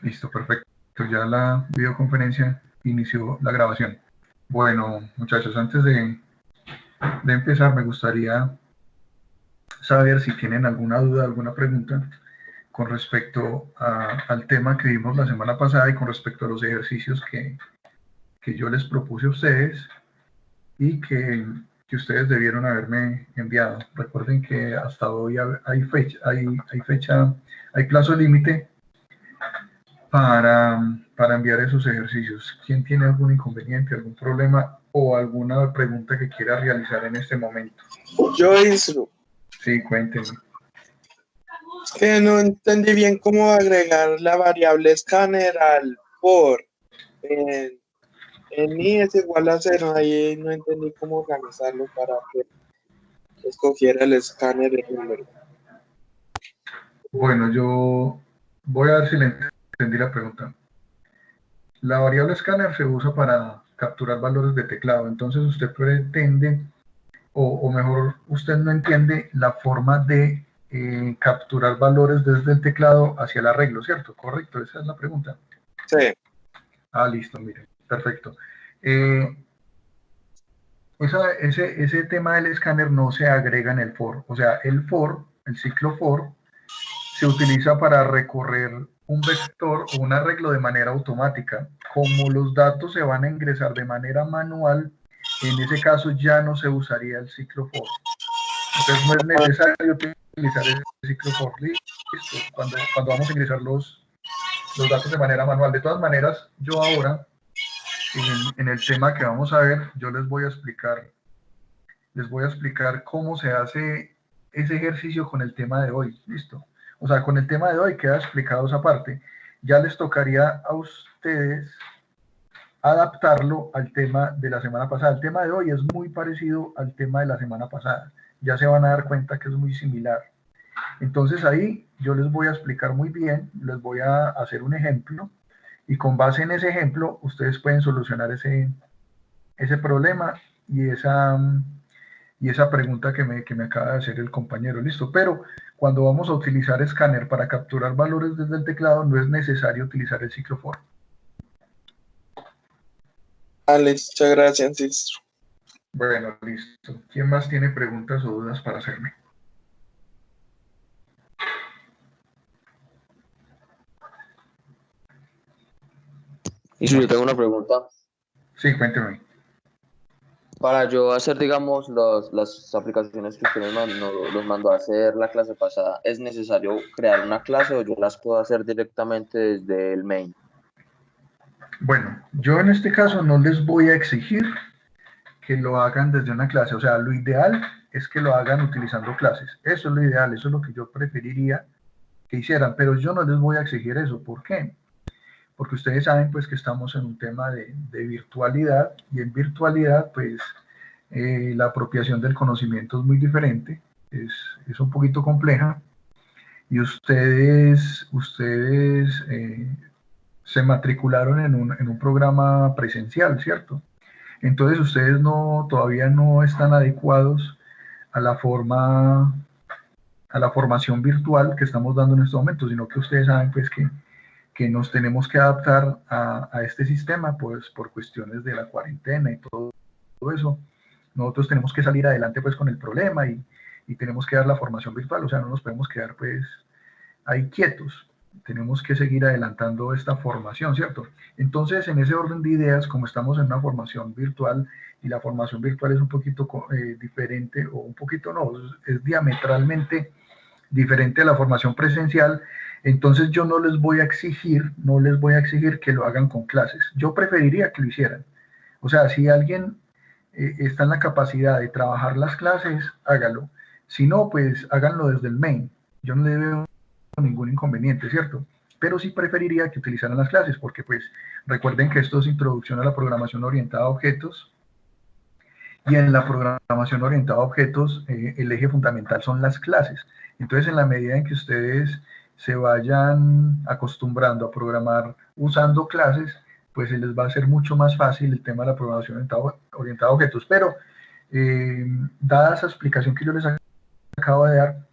Listo, perfecto. Ya la videoconferencia inició la grabación. Bueno, muchachos, antes de empezar, me gustaría saber si tienen alguna duda, alguna pregunta con respecto al tema que vimos la semana pasada y con respecto a los ejercicios que yo les propuse a ustedes y que ustedes debieron haberme enviado. Recuerden que hasta hoy hay plazo límite para enviar esos ejercicios. ¿Quién tiene algún inconveniente, algún problema o alguna pregunta que quiera realizar en este momento? Yo, Isru. Sí, cuéntenme. Es que no entendí bien cómo agregar la variable escáner al for. En i es igual a 0, ahí no entendí cómo organizarlo para que escogiera el escáner en número. Bueno, yo voy a ver si le entendí la pregunta. La variable escáner se usa para capturar valores de teclado, entonces usted pretende, o mejor, usted no entiende la forma de capturar valores desde el teclado hacia el arreglo, ¿cierto? Correcto, esa es la pregunta. Sí. Ah, listo, mire, perfecto. Ese tema del escáner no se agrega en el for, o sea, el ciclo for, se utiliza para recorrer un vector o un arreglo de manera automática. Como los datos se van a ingresar de manera manual, en ese caso ya no se usaría el ciclo for. Entonces no es necesario utilizar el ciclo for. Listo, cuando vamos a ingresar los datos de manera manual. De todas maneras, yo ahora, en el tema que vamos a ver, yo les voy a explicar cómo se hace ese ejercicio con el tema de hoy. Listo. O sea, con el tema de hoy queda explicado esa parte. Ya les tocaría a ustedes adaptarlo al tema de la semana pasada. El tema de hoy es muy parecido al tema de la semana pasada. Ya se van a dar cuenta que es muy similar. Entonces ahí yo les voy a explicar muy bien, les voy a hacer un ejemplo y con base en ese ejemplo ustedes pueden solucionar ese problema y esa pregunta que me acaba de hacer el compañero. Listo, pero cuando vamos a utilizar escáner para capturar valores desde el teclado no es necesario utilizar el ciclo for. Vale, muchas gracias, Isru. Bueno, listo. ¿Quién más tiene preguntas o dudas para hacerme? Isru, yo tengo una pregunta. Sí, cuénteme. Para yo hacer, digamos, las aplicaciones que usted los mandó a hacer la clase pasada, ¿es necesario crear una clase o yo las puedo hacer directamente desde el main? Bueno, yo en este caso no les voy a exigir que lo hagan desde una clase. O sea, lo ideal es que lo hagan utilizando clases. Eso es lo ideal, eso es lo que yo preferiría que hicieran, pero yo no les voy a exigir eso. ¿Por qué? Porque ustedes saben pues que estamos en un tema de virtualidad y en virtualidad pues la apropiación del conocimiento es muy diferente, es un poquito compleja y ustedes se matricularon en un programa presencial, ¿cierto? Entonces ustedes todavía no están adecuados a la formación virtual que estamos dando en este momento, sino que ustedes saben pues que nos tenemos que adaptar a este sistema pues por cuestiones de la cuarentena y todo eso. Nosotros tenemos que salir adelante pues con el problema y tenemos que dar la formación virtual, o sea, no nos podemos quedar pues ahí quietos. Tenemos que seguir adelantando esta formación, ¿cierto? Entonces, en ese orden de ideas, como estamos en una formación virtual y la formación virtual es un poquito diferente, o un poquito no, es diametralmente diferente a la formación presencial, entonces yo no les voy a exigir que lo hagan con clases. Yo preferiría que lo hicieran. O sea, si alguien está en la capacidad de trabajar las clases, hágalo. Si no, pues háganlo desde el main. Yo no le veo ningún inconveniente, ¿cierto? Pero sí preferiría que utilizaran las clases, porque pues recuerden que esto es introducción a la programación orientada a objetos, y en la programación orientada a objetos el eje fundamental son las clases. Entonces, en la medida en que ustedes se vayan acostumbrando a programar usando clases, pues se les va a hacer mucho más fácil el tema de la programación orientada a objetos. Pero, dada esa explicación que yo les acabo de dar,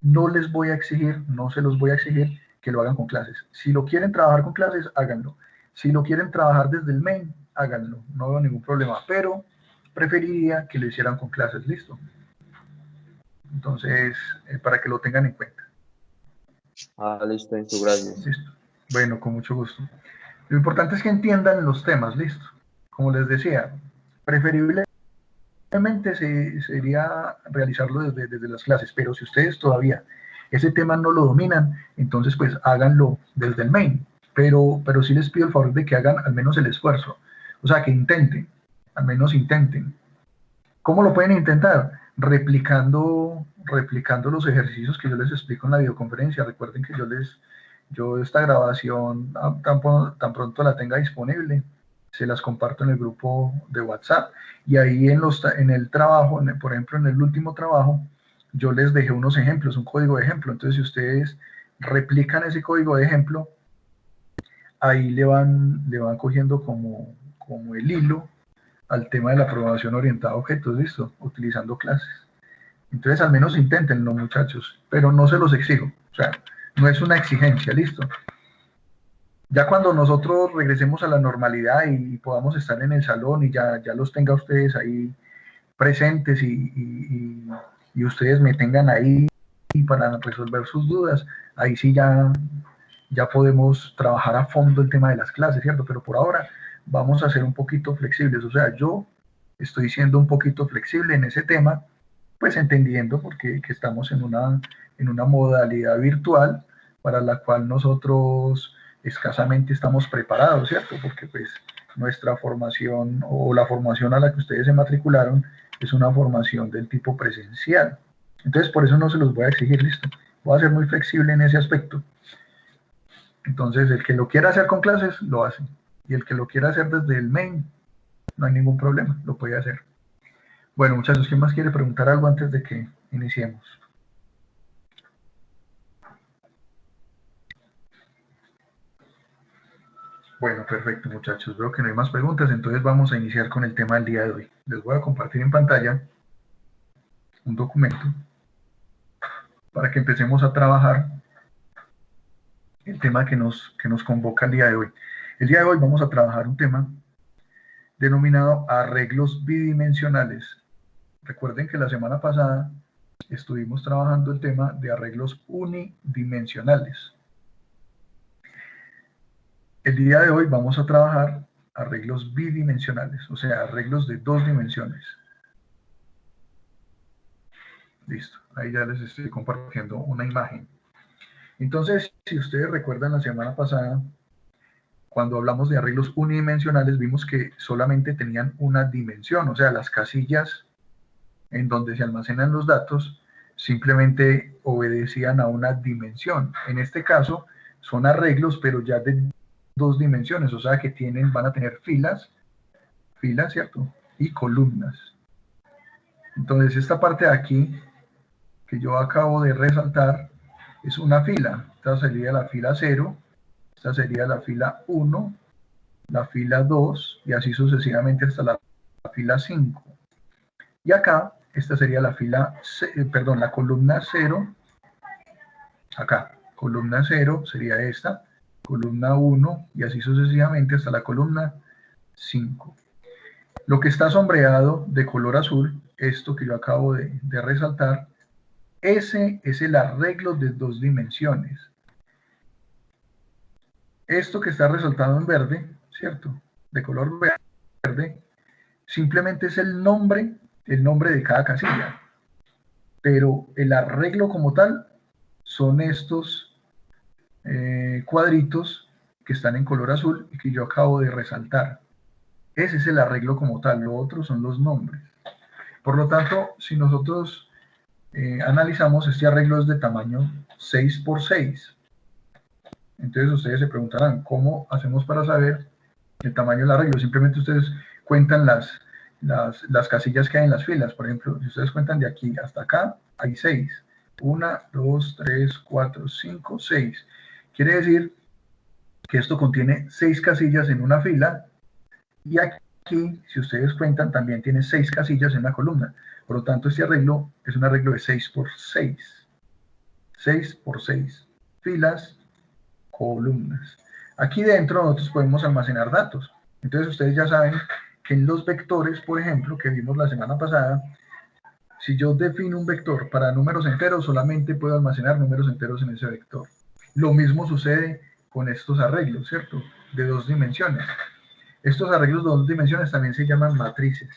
no les voy a exigir, no se los voy a exigir que lo hagan con clases. Si lo quieren trabajar con clases, háganlo. Si lo quieren trabajar desde el main, háganlo. No veo ningún problema, pero preferiría que lo hicieran con clases, listo. Entonces, para que lo tengan en cuenta. Listo, Enzo, gracias. Listo. Bueno, con mucho gusto. Lo importante es que entiendan los temas, listo. Como les decía, preferiblemente sería realizarlo desde las clases, pero si ustedes todavía ese tema no lo dominan, entonces pues háganlo desde el main, pero sí les pido el favor de que hagan al menos el esfuerzo, o sea, que intenten, al menos intenten. ¿Cómo lo pueden intentar? Replicando los ejercicios que yo les explico en la videoconferencia. Recuerden que yo esta grabación, tan pronto la tenga disponible, se las comparto en el grupo de WhatsApp. Y ahí en el trabajo, por ejemplo, en el último trabajo, yo les dejé unos ejemplos, un código de ejemplo. Entonces, si ustedes replican ese código de ejemplo, ahí le van cogiendo como el hilo al tema de la programación orientada a objetos, listo, utilizando clases. Entonces, al menos inténtenlo, muchachos, pero no se los exijo, o sea, no es una exigencia, listo. Ya cuando nosotros regresemos a la normalidad y podamos estar en el salón y ya los tenga ustedes ahí presentes y ustedes me tengan ahí para resolver sus dudas, ahí sí ya podemos trabajar a fondo el tema de las clases, ¿cierto? Pero por ahora vamos a ser un poquito flexibles, o sea, yo estoy siendo un poquito flexible en ese tema, pues entendiendo porque que estamos en una modalidad virtual para la cual nosotros escasamente estamos preparados, ¿cierto? Porque pues nuestra formación o la formación a la que ustedes se matricularon es una formación del tipo presencial. Entonces por eso no se los voy a exigir, listo. Voy a ser muy flexible en ese aspecto. Entonces el que lo quiera hacer con clases, lo hace. Y el que lo quiera hacer desde el main, no hay ningún problema, lo puede hacer. Bueno, muchachos, ¿quién más quiere preguntar algo antes de que iniciemos? Bueno, perfecto, muchachos. Veo que no hay más preguntas, entonces vamos a iniciar con el tema del día de hoy. Les voy a compartir en pantalla un documento para que empecemos a trabajar el tema que nos convoca el día de hoy. El día de hoy vamos a trabajar un tema denominado arreglos bidimensionales. Recuerden que la semana pasada estuvimos trabajando el tema de arreglos unidimensionales. El día de hoy vamos a trabajar arreglos bidimensionales, o sea, arreglos de 2 dimensiones. Listo, ahí ya les estoy compartiendo una imagen. Entonces, si ustedes recuerdan la semana pasada, cuando hablamos de arreglos unidimensionales, vimos que solamente tenían una dimensión, o sea, las casillas en donde se almacenan los datos simplemente obedecían a una dimensión. En este caso, son arreglos, pero ya de 2 dimensiones, o sea que van a tener filas, ¿cierto? Y columnas. Entonces, esta parte de aquí, que yo acabo de resaltar, es una fila. Esta sería la fila 0, esta sería la fila 1, la fila 2, y así sucesivamente hasta la fila 5. Y acá, esta sería la la columna 0, acá, columna 0 sería esta, columna 1 y así sucesivamente hasta la columna 5. Lo que está sombreado de color azul, esto que yo acabo de resaltar, ese es el arreglo de 2 dimensiones. Esto que está resaltado en verde, ¿cierto? De color verde, simplemente es el nombre de cada casilla. Pero el arreglo como tal son estos cuadritos que están en color azul y que yo acabo de resaltar. Ese es el arreglo como tal, lo otro son los nombres. Por lo tanto, si nosotros analizamos, este arreglo es de tamaño 6 por 6. Entonces ustedes se preguntarán, ¿cómo hacemos para saber el tamaño del arreglo? Simplemente ustedes cuentan las casillas que hay en las filas. Por ejemplo, si ustedes cuentan de aquí hasta acá, hay 6. 1, 2, 3, 4, 5, 6. Quiere decir que esto contiene 6 casillas en una fila y aquí, si ustedes cuentan, también tiene 6 casillas en la columna. Por lo tanto, este arreglo es un arreglo de 6 por 6. 6 por 6, filas, columnas. Aquí dentro nosotros podemos almacenar datos. Entonces ustedes ya saben que en los vectores, por ejemplo, que vimos la semana pasada, si yo defino un vector para números enteros, solamente puedo almacenar números enteros en ese vector. Lo mismo sucede con estos arreglos, ¿cierto? De 2 dimensiones. Estos arreglos de 2 dimensiones también se llaman matrices.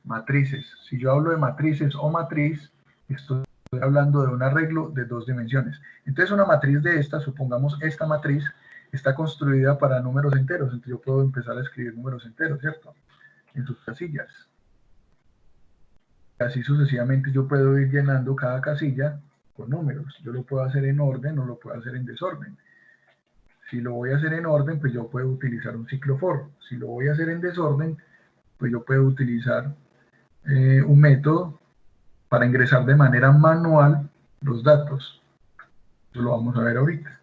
Matrices. Si yo hablo de matrices o matriz, estoy hablando de un arreglo de 2 dimensiones. Entonces una matriz de esta, supongamos esta matriz, está construida para números enteros. Entonces yo puedo empezar a escribir números enteros, ¿cierto? En sus casillas. Así sucesivamente yo puedo ir llenando cada casilla con números. Yo lo puedo hacer en orden o lo puedo hacer en desorden. Si lo voy a hacer en orden, pues yo puedo utilizar un ciclo for. Si lo voy a hacer en desorden, pues yo puedo utilizar un método para ingresar de manera manual los datos. Eso lo vamos a ver ahorita.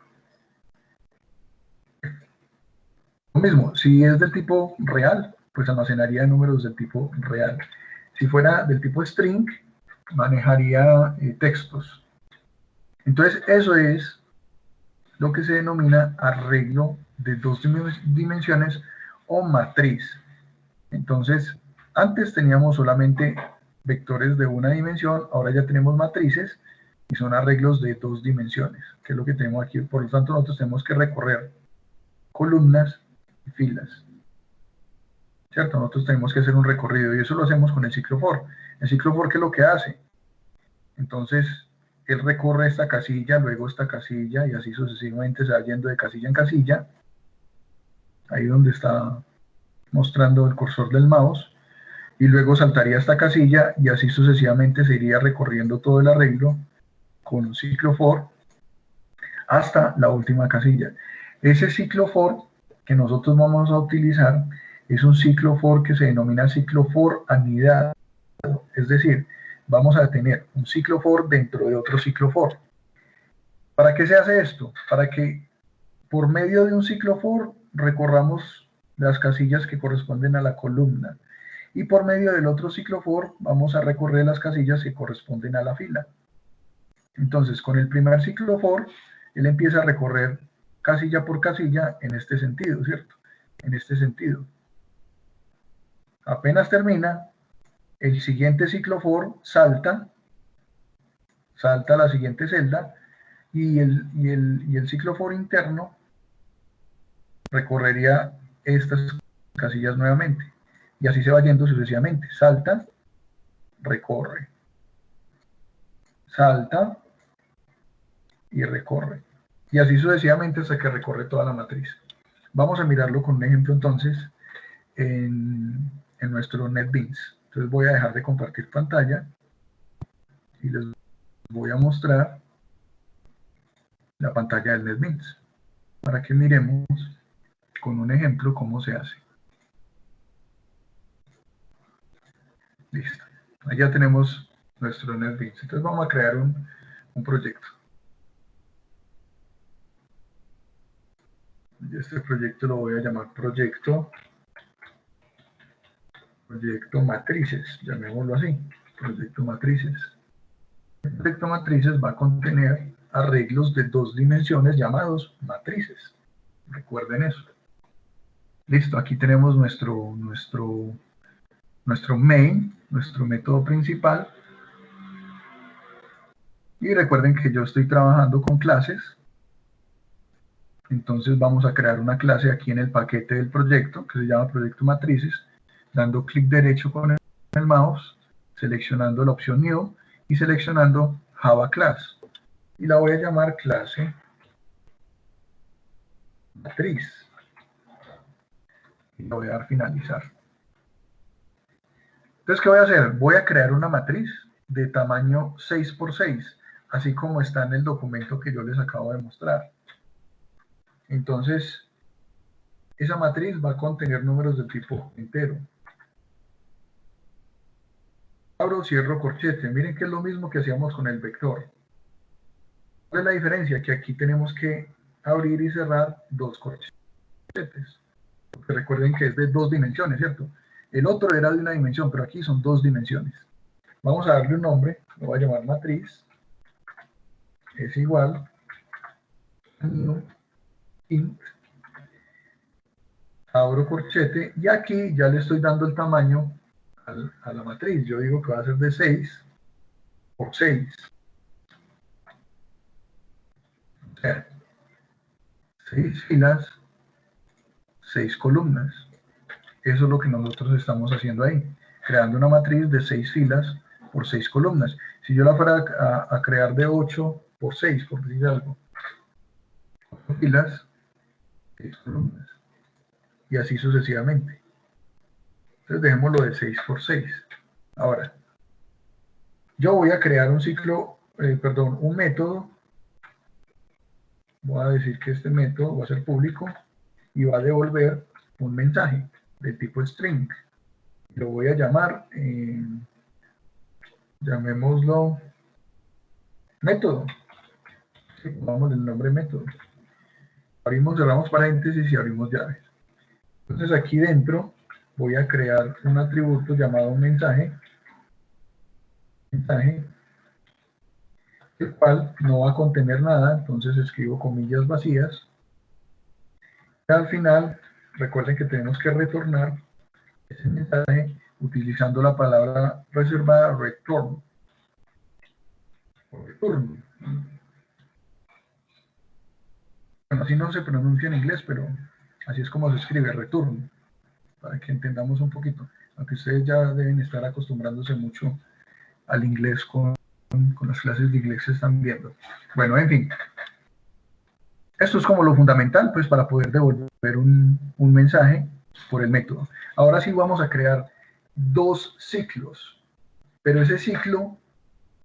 Lo mismo, si es del tipo real, pues almacenaría números del tipo real. Si fuera del tipo string, manejaría textos. Entonces, eso es lo que se denomina arreglo de 2 dimensiones o matriz. Entonces, antes teníamos solamente vectores de una dimensión, ahora ya tenemos matrices y son arreglos de 2 dimensiones, que es lo que tenemos aquí. Por lo tanto, nosotros tenemos que recorrer columnas y filas. ¿Cierto? Nosotros tenemos que hacer un recorrido y eso lo hacemos con el ciclo for. El ciclo for, ¿qué es lo que hace? Entonces, él recorre esta casilla, luego esta casilla y así sucesivamente se va yendo de casilla en casilla. Ahí donde está mostrando el cursor del mouse. Y luego saltaría esta casilla y así sucesivamente se iría recorriendo todo el arreglo con un ciclo for hasta la última casilla. Ese ciclo for que nosotros vamos a utilizar es un ciclo for que se denomina ciclo for anidado. Es decir, vamos a tener un ciclo for dentro de otro ciclo for. ¿Para qué se hace esto? Para que por medio de un ciclo for recorramos las casillas que corresponden a la columna. Y por medio del otro ciclo for vamos a recorrer las casillas que corresponden a la fila. Entonces, con el primer ciclo for, él empieza a recorrer casilla por casilla en este sentido, ¿cierto? En este sentido. Apenas termina, el siguiente ciclo for salta a la siguiente celda y el ciclo for interno recorrería estas casillas nuevamente. Y así se va yendo sucesivamente. Salta, recorre. Salta y recorre. Y así sucesivamente hasta que recorre toda la matriz. Vamos a mirarlo con un ejemplo entonces en nuestro NetBeans. Entonces voy a dejar de compartir pantalla y les voy a mostrar la pantalla del NetBeans para que miremos con un ejemplo cómo se hace. Listo. Ahí ya tenemos nuestro NetBeans. Entonces vamos a crear un proyecto. Este proyecto lo voy a llamar proyecto matrices, llamémoslo así, proyecto matrices. El proyecto matrices va a contener arreglos de 2 dimensiones llamados matrices. Recuerden eso. Listo, aquí tenemos nuestro main, nuestro método principal. Y recuerden que yo estoy trabajando con clases. Entonces vamos a crear una clase aquí en el paquete del proyecto, que se llama proyecto matrices, dando clic derecho con el mouse, seleccionando la opción New y seleccionando Java Class. Y la voy a llamar clase matriz. Y le voy a dar finalizar. Entonces, ¿qué voy a hacer? Voy a crear una matriz de tamaño 6 por 6, así como está en el documento que yo les acabo de mostrar. Entonces, esa matriz va a contener números del tipo entero. Abro, cierro corchete. Miren que es lo mismo que hacíamos con el vector. ¿Cuál es la diferencia? Que aquí tenemos que abrir y cerrar 2 corchetes. Porque recuerden que es de 2 dimensiones, ¿cierto? El otro era de una dimensión, pero aquí son 2 dimensiones. Vamos a darle un nombre, lo voy a llamar matriz. es igual a new int, abro corchete, y aquí ya le estoy dando el tamaño a la matriz. Yo digo que va a ser de 6 por 6. O sea, 6 filas, 6 columnas. Eso es lo que nosotros estamos haciendo ahí, creando una matriz de 6 filas por 6 columnas. Si yo la fuera a crear de 8 por 6, por decir algo, 8 filas, 6 columnas, y así sucesivamente. Entonces dejémoslo de 6 por 6. Ahora, yo voy a crear un ciclo, un método. Voy a decir que este método va a ser público y va a devolver un mensaje de tipo string. Lo voy a llamar, llamémoslo método. Sí, pongamos el nombre método. Abrimos, cerramos paréntesis y abrimos llaves. Entonces aquí dentro voy a crear un atributo llamado mensaje, el cual no va a contener nada, entonces escribo comillas vacías. Y al final, recuerden que tenemos que retornar ese mensaje utilizando la palabra reservada return. Return. Bueno, así no se pronuncia en inglés, pero así es como se escribe, return, para que entendamos un poquito, aunque ustedes ya deben estar acostumbrándose mucho al inglés con las clases de inglés que están viendo. Bueno, en fin, esto es como lo fundamental, pues, para poder devolver un mensaje por el método. Ahora sí vamos a crear 2 ciclos, pero ese ciclo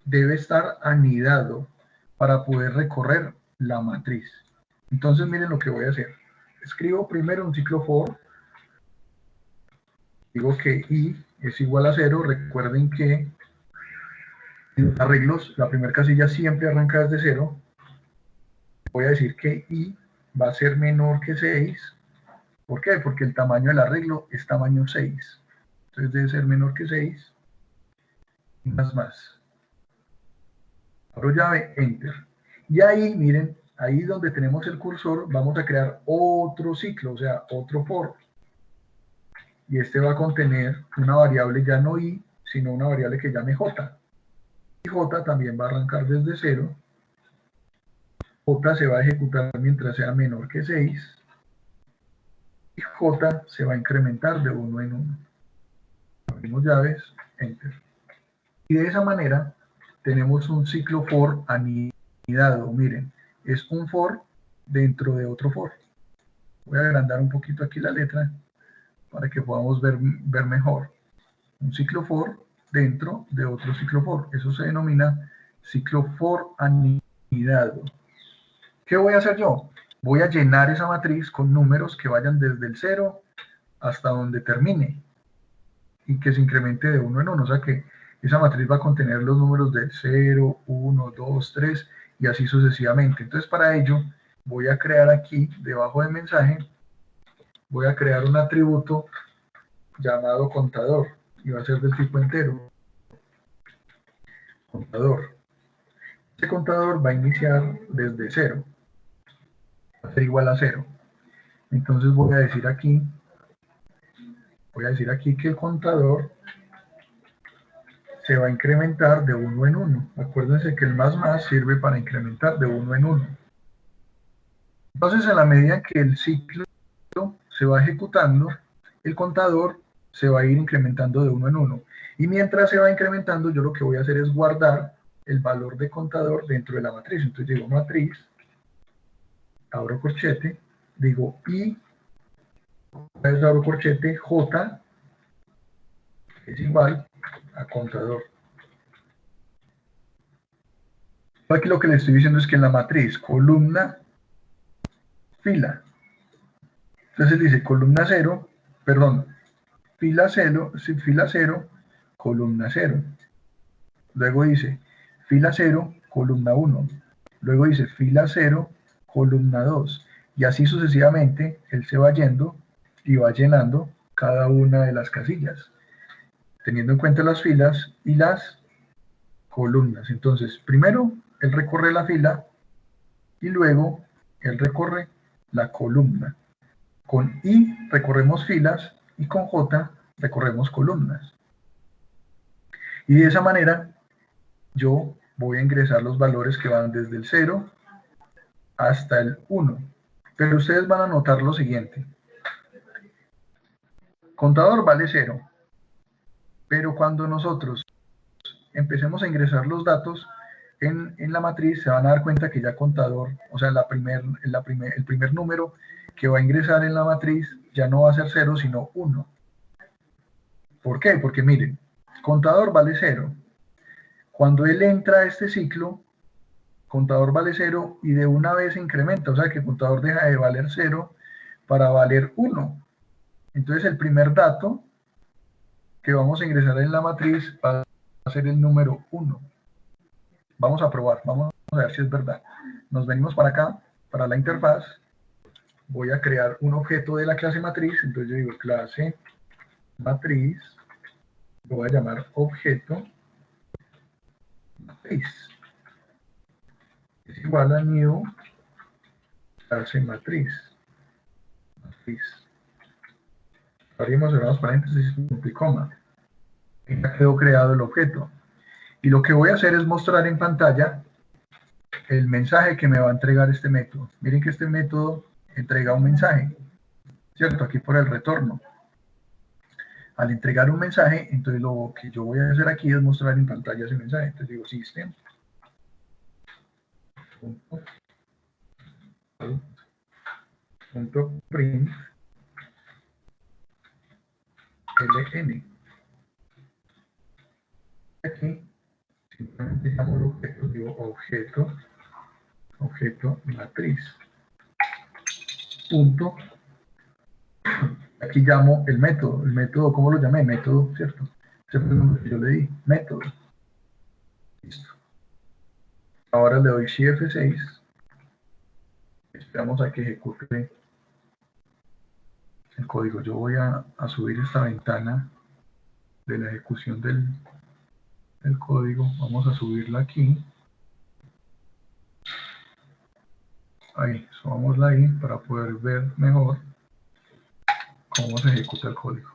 debe estar anidado para poder recorrer la matriz. Entonces miren lo que voy a hacer. Escribo primero un ciclo for, digo que i es igual a 0, recuerden que en arreglos la primera casilla siempre arranca desde 0, voy a decir que i va a ser menor que 6, ¿por qué? Porque el tamaño del arreglo es tamaño 6, entonces debe ser menor que 6, más. Abro llave, enter, y ahí miren, ahí donde tenemos el cursor vamos a crear otro ciclo, o sea, otro for, y este va a contener una variable ya no i, sino una variable que llame j, y j también va a arrancar desde 0, j se va a ejecutar mientras sea menor que 6, y j se va a incrementar de 1 en 1. Abrimos llaves, enter. Y de esa manera tenemos un ciclo for anidado. Miren, es un for dentro de otro for. Voy a agrandar un poquito aquí la letra para que podamos ver mejor. Un ciclo for dentro de otro ciclo for. Eso se denomina ciclo for anidado. ¿Qué voy a hacer yo? Voy a llenar esa matriz con números que vayan desde el 0 hasta donde termine y que se incremente de 1 en 1. O sea que esa matriz va a contener los números de 0, 1, 2, 3 y así sucesivamente. Entonces para ello voy a crear aquí, debajo de mensaje, voy a crear un atributo llamado contador y va a ser del tipo entero. Contador. Este contador va a iniciar desde 0. Va a ser igual a 0. Entonces voy a decir aquí que el contador se va a incrementar de 1 en 1. Acuérdense que el más sirve para incrementar de 1 en 1. Entonces, en la medida que el ciclo se va ejecutando, el contador se va a ir incrementando de 1 en 1. Y mientras se va incrementando, yo lo que voy a hacer es guardar el valor de contador dentro de la matriz. Entonces digo matriz, abro corchete, digo i, abro corchete, j es igual a contador. Aquí lo que le estoy diciendo es que en la matriz columna, fila, entonces dice columna 0, perdón, fila 0, columna 0. Luego dice fila 0, columna 1. Luego dice fila 0, columna 2. Y así sucesivamente, él se va yendo y va llenando cada una de las casillas, teniendo en cuenta las filas y las columnas. Entonces, primero él recorre la fila y luego él recorre la columna. Con I recorremos filas y con J recorremos columnas. Y de esa manera yo voy a ingresar los valores que van desde el 0 hasta el 1. Pero ustedes van a notar lo siguiente. Contador vale 0. Pero cuando nosotros empecemos a ingresar los datos en la matriz, se van a dar cuenta que ya contador, o sea, el primer número que va a ingresar en la matriz ya no va a ser 0, sino 1. ¿Por qué? Porque miren, contador vale 0. Cuando él entra a este ciclo, contador vale 0 y de una vez incrementa, o sea que contador deja de valer 0 para valer 1. Entonces el primer dato que vamos a ingresar en la matriz va a ser el número 1. Vamos a probar, vamos a ver si es verdad. Nos venimos para acá, para la interfaz. Voy a crear un objeto de la clase matriz. Entonces yo digo clase matriz. Lo voy a llamar objeto matriz. Es igual a new clase matriz. Abrimos cerramos paréntesis, punto y coma. Ya quedó creado el objeto. Y lo que voy a hacer es mostrar en pantalla el mensaje que me va a entregar este método. Miren que este método entrega un mensaje, ¿cierto? Aquí por el retorno. Al entregar un mensaje, entonces lo que yo voy a hacer aquí es mostrar en pantalla ese mensaje. Entonces digo system. Print ln. Aquí simplemente llamo el objeto, digo objeto matriz. Punto. Aquí llamo el método, ¿cómo lo llamé? Método, ¿cierto? Ese fue el nombre que yo le di, método. Listo. Ahora le doy Shift F6. Esperamos a que ejecute el código. Yo voy a subir esta ventana de la ejecución del código. Vamos a subirla aquí. Ahí, subámosla ahí para poder ver mejor cómo se ejecuta el código.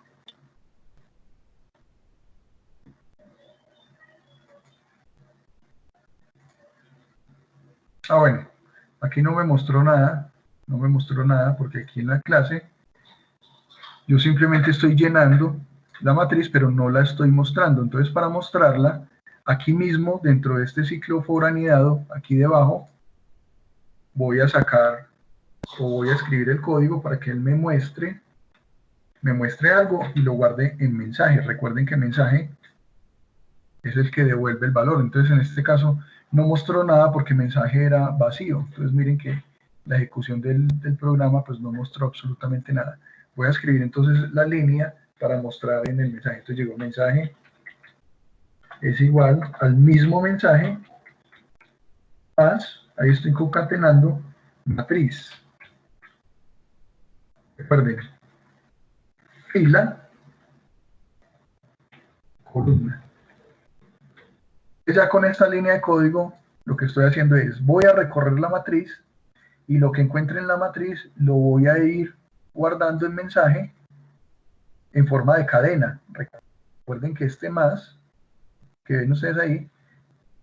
Bueno, aquí no me mostró nada porque aquí en la clase yo simplemente estoy llenando la matriz, pero no la estoy mostrando. Entonces, para mostrarla, aquí mismo, dentro de este ciclo for anidado, aquí debajo, voy a sacar o voy a escribir el código para que él me muestre algo y lo guarde en mensaje. Recuerden que mensaje es el que devuelve el valor. Entonces, en este caso, no mostró nada porque mensaje era vacío. Entonces, miren que la ejecución del programa pues no mostró absolutamente nada. Voy a escribir entonces la línea para mostrar en el mensaje. Entonces llegó mensaje es igual al mismo mensaje más, ahí estoy concatenando, matriz. Recuerden, fila, columna. Ya con esta línea de código, lo que estoy haciendo es, voy a recorrer la matriz y lo que encuentre en la matriz lo voy a ir guardando en mensaje en forma de cadena. Recuerden que este más, que ven ustedes ahí,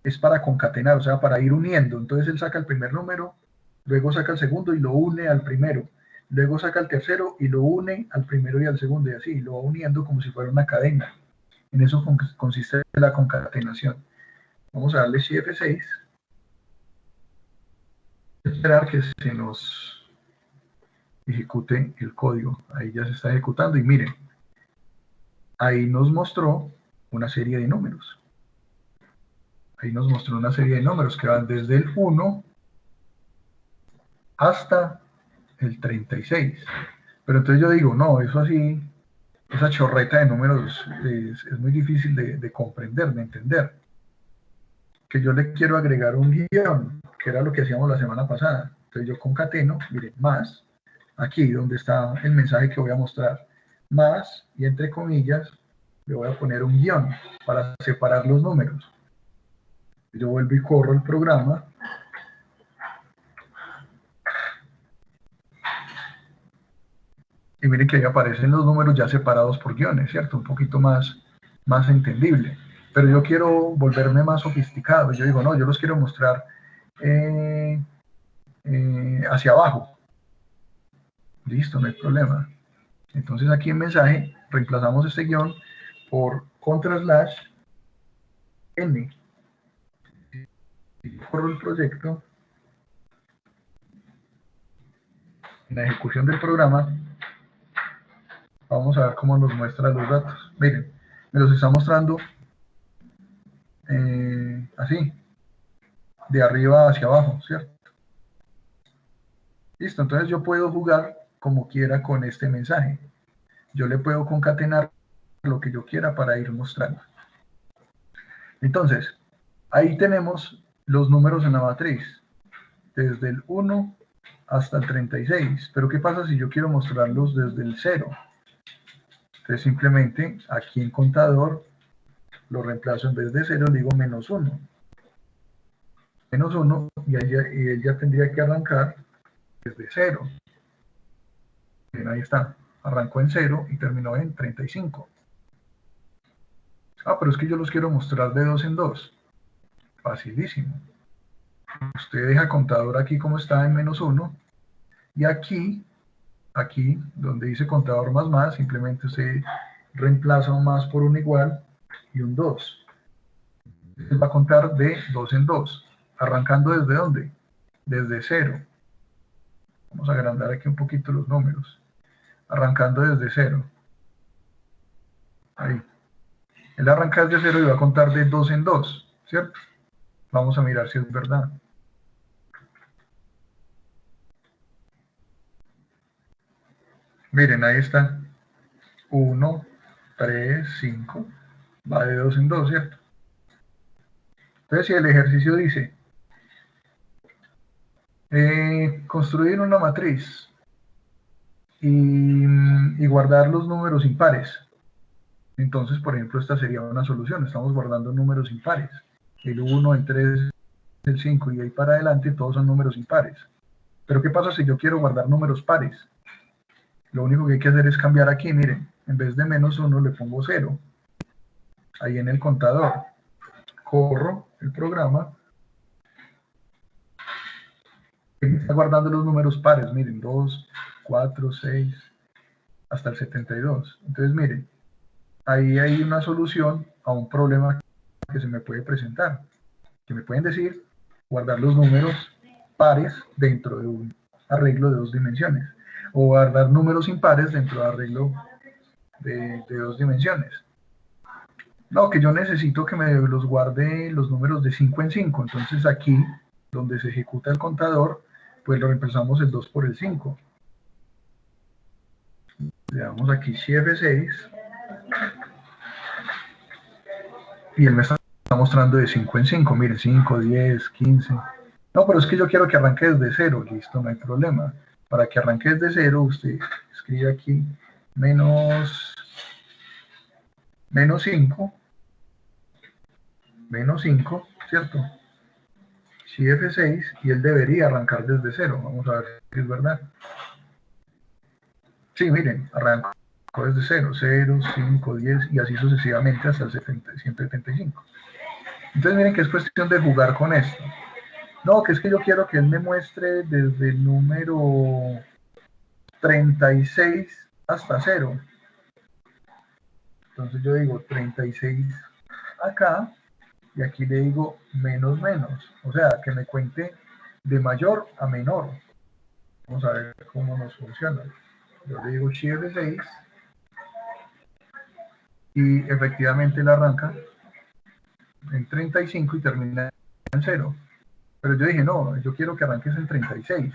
es para concatenar, o sea, para ir uniendo. Entonces él saca el primer número, luego saca el segundo y lo une al primero. Luego saca el tercero y lo une al primero y al segundo, y así, lo va uniendo como si fuera una cadena. En eso consiste la concatenación. Vamos a darle Shift F6. Esperar que se nos ejecute el código. Ahí ya se está ejecutando y miren, ahí nos mostró una serie de números. Ahí nos mostró una serie de números que van desde el 1 hasta el 36. Pero entonces yo digo, no, eso así, esa chorreta de números es muy difícil de comprender, de entender. Que yo le quiero agregar un guión, que era lo que hacíamos la semana pasada. Entonces yo concateno, miren, más, aquí donde está el mensaje que voy a mostrar, más, y entre comillas, le voy a poner un guión para separar los números. yo vuelvo y corro el programa. Y miren que ahí aparecen los números ya separados por guiones, ¿cierto? Un poquito más entendible. Pero yo quiero volverme más sofisticado. Yo digo, no, yo los quiero mostrar hacia abajo. Listo, no hay problema. Entonces aquí en mensaje reemplazamos este guión por /n. Y corro el proyecto. En la ejecución del programa, vamos a ver cómo nos muestra los datos. Miren, me los está mostrando así, de arriba hacia abajo, ¿cierto? Listo, entonces yo puedo jugar como quiera con este mensaje. Yo le puedo concatenar lo que yo quiera para ir mostrando. Entonces, ahí tenemos los números en la matriz, desde el 1 hasta el 36. Pero ¿qué pasa si yo quiero mostrarlos desde el 0? Entonces simplemente aquí en contador lo reemplazo, en vez de 0 digo -1. -1 y él ya tendría que arrancar desde 0. Bien, ahí está. Arrancó en 0 y terminó en 35. Ah, pero es que yo los quiero mostrar de 2 en 2. Facilísimo. Usted deja contador aquí como está en -1. Y aquí donde dice contador más, simplemente usted reemplaza un más por un igual y un 2. Entonces va a contar de 2 en 2. ¿Arrancando desde dónde? Desde 0. Vamos a agrandar aquí un poquito los números. Arrancando desde 0. Ahí. Él arranca desde 0 y va a contar de 2 en 2, ¿cierto? Vamos a mirar si es verdad. Miren, ahí está. 1, 3, 5. Va de 2 en 2, ¿cierto? Entonces, si el ejercicio dice construir una matriz y guardar los números impares. Entonces, por ejemplo, esta sería una solución. Estamos guardando números impares. El 1, el 3, el 5 y ahí para adelante todos son números impares. Pero ¿qué pasa si yo quiero guardar números pares? Lo único que hay que hacer es cambiar aquí, miren, en vez de -1 le pongo 0. Ahí en el contador. Corro el programa. Está guardando los números pares, miren, 2, 4, 6, hasta el 72. Entonces, miren, ahí hay una solución a un problema que se me puede presentar. Que me pueden decir, guardar los números pares dentro de un arreglo de 2 dimensiones. O guardar números impares dentro de arreglo de 2 dimensiones. No, que yo necesito que me los guarde los números de 5 en 5. Entonces aquí, donde se ejecuta el contador, pues lo reemplazamos el 2 por el 5. Le damos aquí F6. Y él me está mostrando de 5 en 5. Miren, 5, 10, 15. No, pero es que yo quiero que arranque desde 0. Listo, no hay problema. Para que arranque desde 0, usted escribe aquí menos 5. Menos 5, ¿cierto? Si F6 y él debería arrancar desde 0. Vamos a ver si es verdad. Sí, miren, arrancó desde 0, 0, 5, 10 y así sucesivamente hasta el 175. Entonces miren que es cuestión de jugar con esto. No, que es que yo quiero que él me muestre desde el número 36 hasta 0. Entonces yo digo 36 acá y aquí le digo menos. O sea, que me cuente de mayor a menor. Vamos a ver cómo nos funciona. Yo le digo Shift 6 y efectivamente él arranca en 35 y termina en 0. Pero yo dije, no, yo quiero que arranques en 36,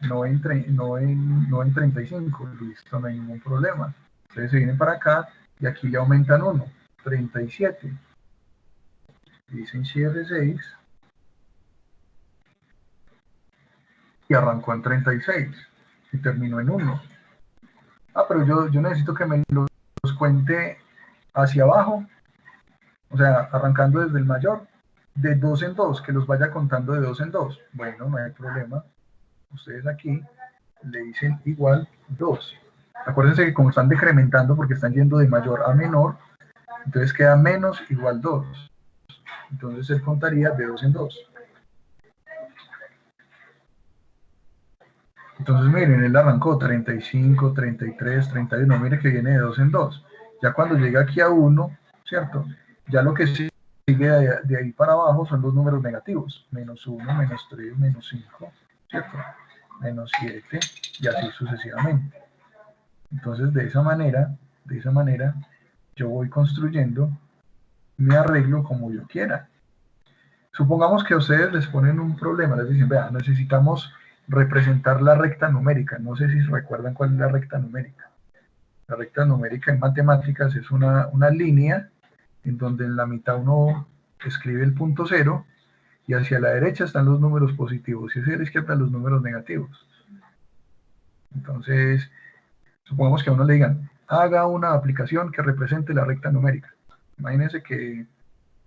no en 35. Listo, no hay ningún problema. Entonces se vienen para acá y aquí le aumentan 1, 37. Dicen Shift 6 y arrancó en 36 y terminó en 1. Ah, pero yo necesito que me los cuente hacia abajo, o sea, arrancando desde el mayor de 2 en 2, que los vaya contando de 2 en 2. Bueno, no hay problema. Ustedes aquí le dicen igual 2. Acuérdense que como están decrementando porque están yendo de mayor a menor, entonces queda menos igual 2. Entonces él contaría de 2 en 2. Entonces miren, él arrancó 35, 33, 31. Mire que viene de 2 en 2. Ya cuando llega aquí a 1, ¿cierto? Ya lo que sigue de ahí para abajo son los números negativos. Menos 1, menos 3, menos 5, ¿cierto? Menos 7 y así sucesivamente. Entonces de esa manera, yo voy construyendo mi arreglo como yo quiera. Supongamos que a ustedes les ponen un problema, les dicen, vea, necesitamos representar la recta numérica. No sé si recuerdan cuál es la recta numérica. La recta numérica en matemáticas es una línea en donde en la mitad uno escribe el punto cero y hacia la derecha están los números positivos y hacia la izquierda los números negativos. Entonces, supongamos que a uno le digan, haga una aplicación que represente la recta numérica. Imagínense que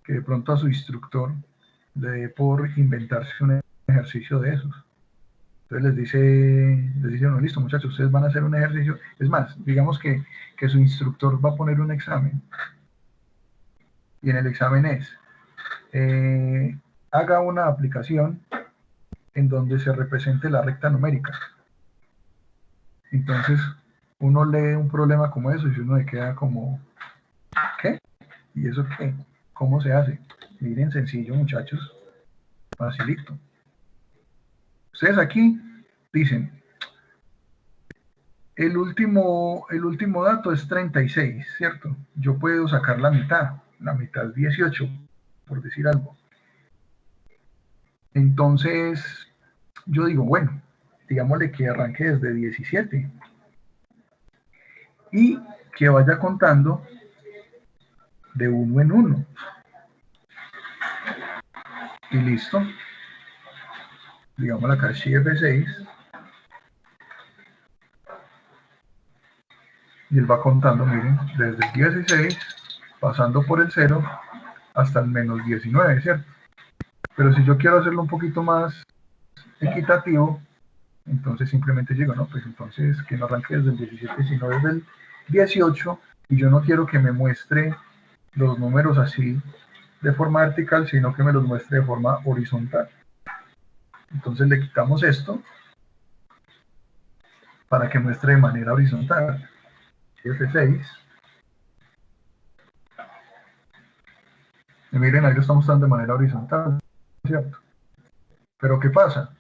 de pronto a su instructor le dé por inventarse un ejercicio de esos. Entonces les dice uno, listo muchachos, ustedes van a hacer un ejercicio. Es más, digamos que su instructor va a poner un examen. Y en el examen es, haga una aplicación en donde se represente la recta numérica. Entonces, uno lee un problema como eso y uno le queda como, ¿qué? ¿Y eso qué? ¿Cómo se hace? Miren, sencillo muchachos, facilito. Ustedes aquí dicen, el último dato es 36, ¿cierto? Yo puedo sacar la mitad es 18, por decir algo. Entonces, yo digo, bueno, digámosle que arranque desde 17 y que vaya contando de 1 en 1. Y listo. Digamos acá F6. Y él va contando, miren, desde el 16, pasando por el 0 hasta el menos 19, ¿cierto? Pero si yo quiero hacerlo un poquito más equitativo, entonces simplemente digo, no, pues entonces que no arranque desde el 17, sino desde el 18, y yo no quiero que me muestre los números así de forma vertical, sino que me los muestre de forma horizontal. Entonces le quitamos esto para que muestre de manera horizontal. F6. Y miren, ahí lo estamos dando de manera horizontal, ¿cierto? Pero ¿qué pasa?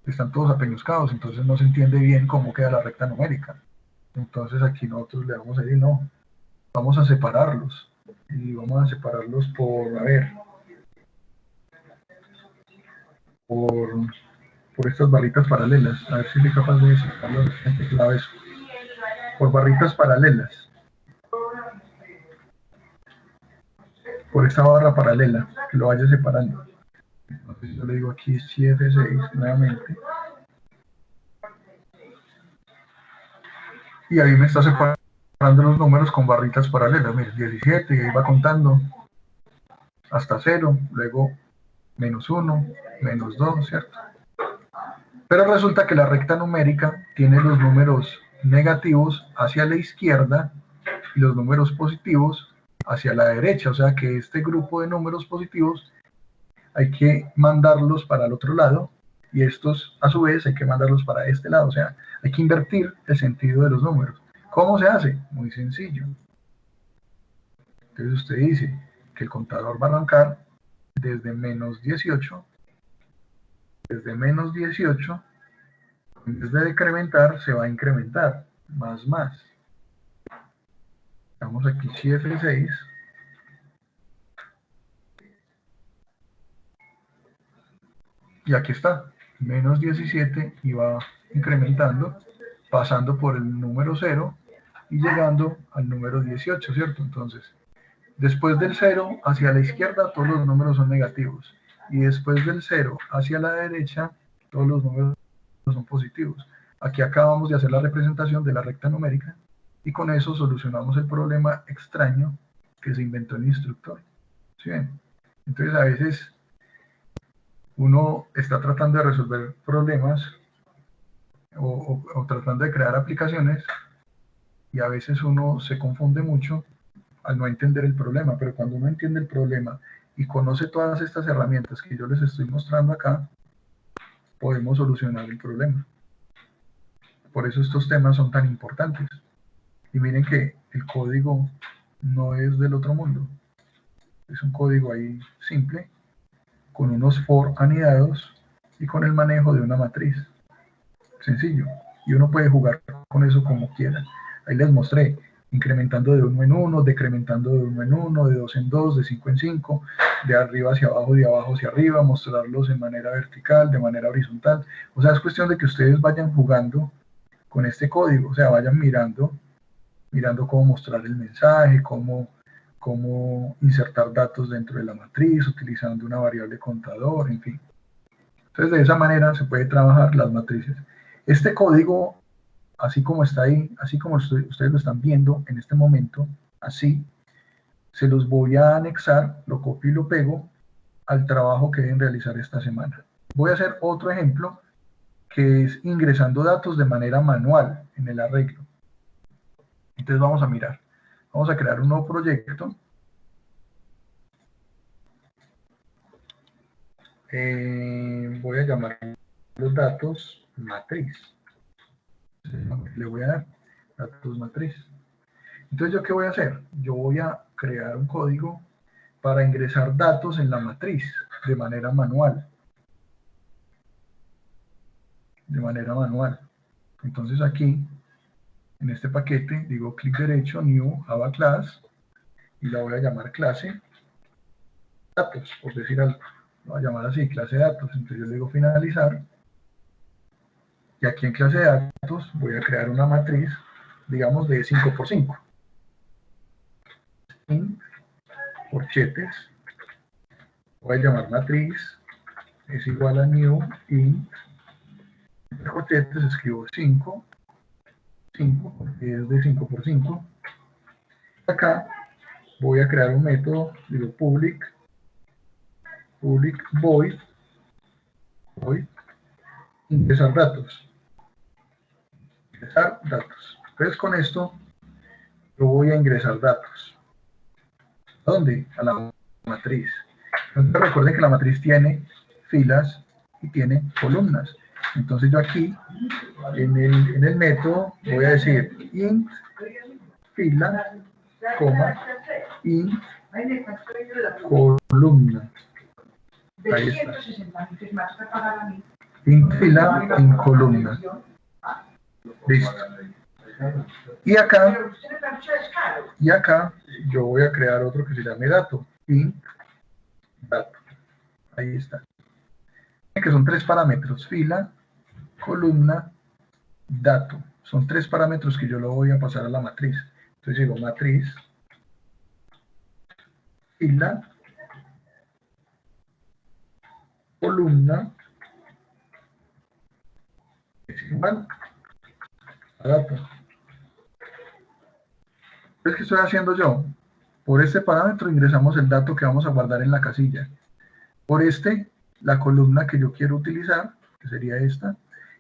Están todos apeñuscados, entonces no se entiende bien cómo queda la recta numérica. Entonces aquí nosotros le vamos a decir, no, vamos a separarlos. Y vamos a separarlos por, a ver, por estas barritas paralelas. A ver si soy capaz de sacarlo en teclado eso. Por barritas paralelas. Por esta barra paralela, que lo vaya separando. Entonces yo le digo aquí F6 nuevamente. Y ahí me está separando los números con barritas paralelas. Mira, 17, y ahí va contando hasta 0, luego menos 1, menos 2, ¿cierto? Pero resulta que la recta numérica tiene los números negativos hacia la izquierda y los números positivos hacia la derecha. O sea que este grupo de números positivos hay que mandarlos para el otro lado y estos a su vez hay que mandarlos para este lado. O sea, hay que invertir el sentido de los números. ¿Cómo se hace? Muy sencillo. Entonces usted dice que el contador va a arrancar desde menos 18. Desde menos 18, en vez de decrementar, se va a incrementar. Más. Damos aquí F6. Y aquí está, menos 17 y va incrementando, pasando por el número 0 y llegando al número 18, ¿cierto? Entonces, después del 0 hacia la izquierda todos los números son negativos y después del 0 hacia la derecha todos los números son positivos. Aquí acabamos de hacer la representación de la recta numérica y con eso solucionamos el problema extraño que se inventó el instructor. ¿Sí ven? Entonces a veces uno está tratando de resolver problemas o tratando de crear aplicaciones y a veces uno se confunde mucho al no entender el problema, pero cuando uno entiende el problema y conoce todas estas herramientas que yo les estoy mostrando acá, podemos solucionar el problema. Por eso estos temas son tan importantes. Y miren que el código no es del otro mundo. Es un código ahí simple, con unos for anidados y con el manejo de una matriz. Sencillo. Y uno puede jugar con eso como quiera. Ahí les mostré, incrementando de 1 en 1, decrementando de 1 en 1, de 2 en 2, de 5 en 5, de arriba hacia abajo, de abajo hacia arriba, mostrarlos en manera vertical, de manera horizontal. O sea, es cuestión de que ustedes vayan jugando con este código, o sea, vayan mirando cómo mostrar el mensaje, cómo insertar datos dentro de la matriz, utilizando una variable contador, en fin. Entonces, de esa manera se puede trabajar las matrices. Este código, así como está ahí, así como ustedes lo están viendo en este momento, así, se los voy a anexar, lo copio y lo pego al trabajo que deben realizar esta semana. Voy a hacer otro ejemplo, que es ingresando datos de manera manual en el arreglo. Entonces vamos a mirar. Vamos a crear un nuevo proyecto. Voy a llamar los datos matriz. Le voy a dar datos matriz. Entonces, ¿yo qué voy a hacer? Yo voy a crear un código para ingresar datos en la matriz de manera manual. De manera manual. Entonces aquí, en este paquete, digo clic derecho, New Java Class, y la voy a llamar clase datos, por decir algo. Lo voy a llamar así, clase datos. Entonces yo le digo finalizar. Y aquí en clase de datos voy a crear una matriz, digamos, de 5×5. Int, corchetes, voy a llamar matriz, es igual a new int, corchetes escribo 5, porque es de 5×5. Acá voy a crear un método, digo public void, ingresar datos. Entonces con esto yo voy a ingresar datos. ¿A dónde? A la matriz. Entonces recuerden que la matriz tiene filas y tiene columnas. Entonces yo aquí, en el método, voy a decir int fila, coma, int columna. Ahí está. Int fila en columna. Listo. Y acá yo voy a crear otro que se llame dato. Int dato. Ahí está. Que son 3 parámetros: fila, columna, dato. Son 3 parámetros que yo lo voy a pasar a la matriz. Entonces digo matriz, fila, columna, es igual a dato. Entonces, ¿qué estoy haciendo yo? Por este parámetro ingresamos el dato que vamos a guardar en la casilla. Por este, la columna que yo quiero utilizar, que sería esta.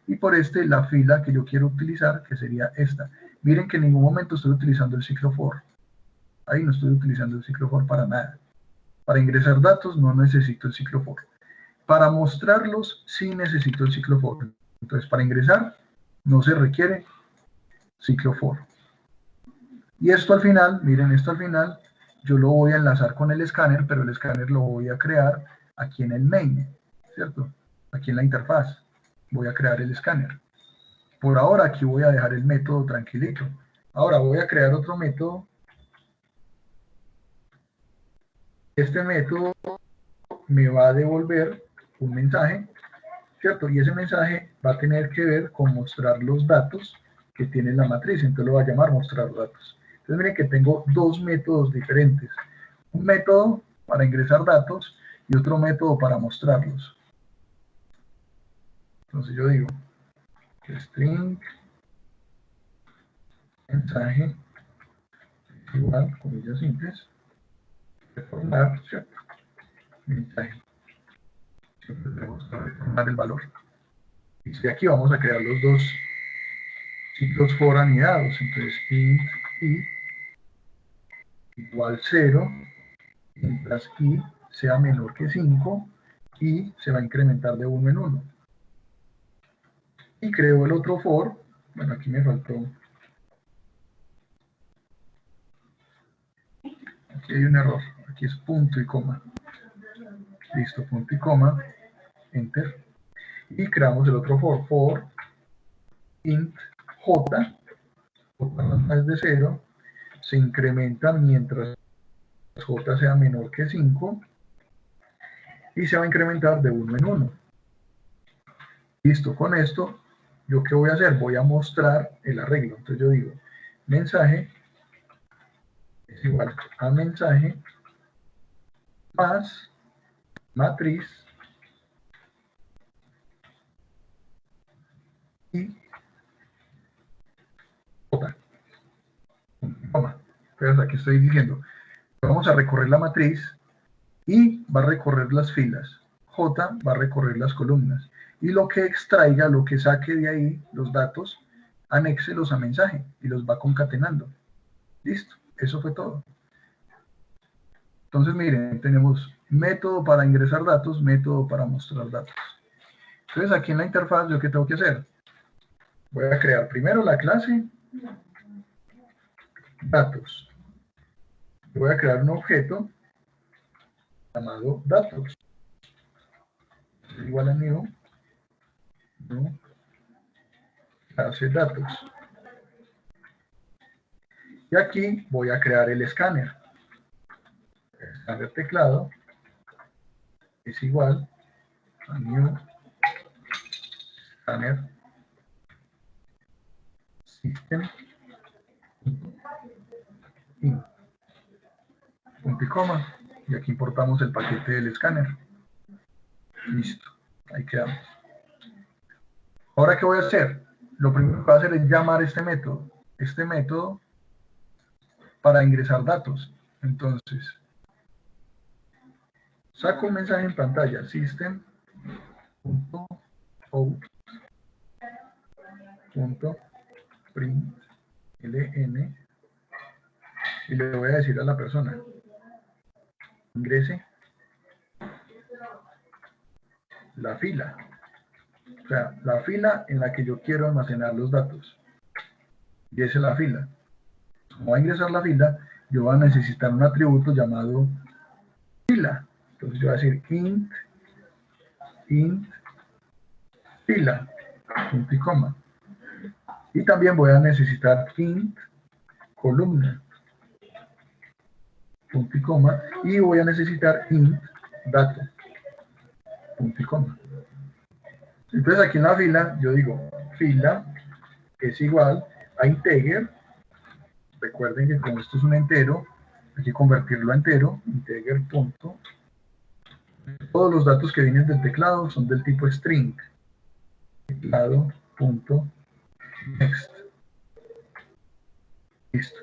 Y por este, la fila que yo quiero utilizar, que sería esta. Miren que en ningún momento estoy utilizando el ciclo for. Ahí no estoy utilizando el ciclo for para nada. Para ingresar datos no necesito el ciclo for. Para mostrarlos sí necesito el ciclo for. Entonces, para ingresar no se requiere ciclo for. Y esto al final, miren, esto al final, yo lo voy a enlazar con el escáner, pero el escáner lo voy a crear aquí en el main, ¿cierto? Aquí en la interfaz voy a crear el escáner. Por ahora aquí voy a dejar el método tranquilito. Ahora voy a crear otro método. Este método me va a devolver un mensaje, ¿cierto? Y ese mensaje va a tener que ver con mostrar los datos que tiene la matriz. Entonces lo voy a llamar mostrar datos. Entonces miren que tengo dos métodos diferentes. Un método para ingresar datos y otro método para mostrarlos. Entonces yo digo string mensaje igual, comillas simples, reformar, ¿cierto? Mensaje. a retornar el valor. Y aquí vamos a crear los dos ciclos for anidados. Entonces, int i igual 0, mientras i sea menor que 5, y se va a incrementar de 1 en 1. Y creo el otro for, bueno, aquí me faltó, aquí hay un error, aquí es punto y coma. Listo, punto y coma, enter. Y creamos el otro for int j, j es de 0, se incrementa mientras j sea menor que 5, y se va a incrementar de 1 en 1. Listo, con esto, ¿yo qué voy a hacer? Voy a mostrar el arreglo. Entonces yo digo, mensaje es igual a mensaje más matriz y j. Entonces aquí estoy diciendo, vamos a recorrer la matriz y va a recorrer las filas. J va a recorrer las columnas. Y lo que extraiga, lo que saque de ahí, los datos, anéxelos a mensaje y los va concatenando. Listo, eso fue todo. Entonces miren, tenemos método para ingresar datos, método para mostrar datos. Entonces aquí en la interfaz, ¿yo qué tengo que hacer? Voy a crear primero la clase datos. Voy a crear un objeto llamado datos. Igual a new, clase datos. Y aquí voy a crear el escáner. El escáner teclado es igual a new escáner system punto y coma, y aquí importamos el paquete del escáner. Listo, ahí quedamos. Ahora, ¿qué voy a hacer? Lo primero que voy a hacer es llamar este método para ingresar datos. Entonces, saco un mensaje en pantalla, system.out.println, y le voy a decir a la persona, ingrese la fila, o sea, la fila en la que yo quiero almacenar los datos. Y esa es la fila. Como va a ingresar la fila, yo voy a necesitar un atributo llamado fila. Entonces yo voy a decir int fila, punto y coma. Y también voy a necesitar int columna, punto y coma. Y voy a necesitar int dato, punto y coma. Entonces aquí en la fila yo digo fila es igual a integer. Recuerden que como esto es un entero, hay que convertirlo a entero, integer punto. Todos los datos que vienen del teclado son del tipo string. Teclado punto next. Listo.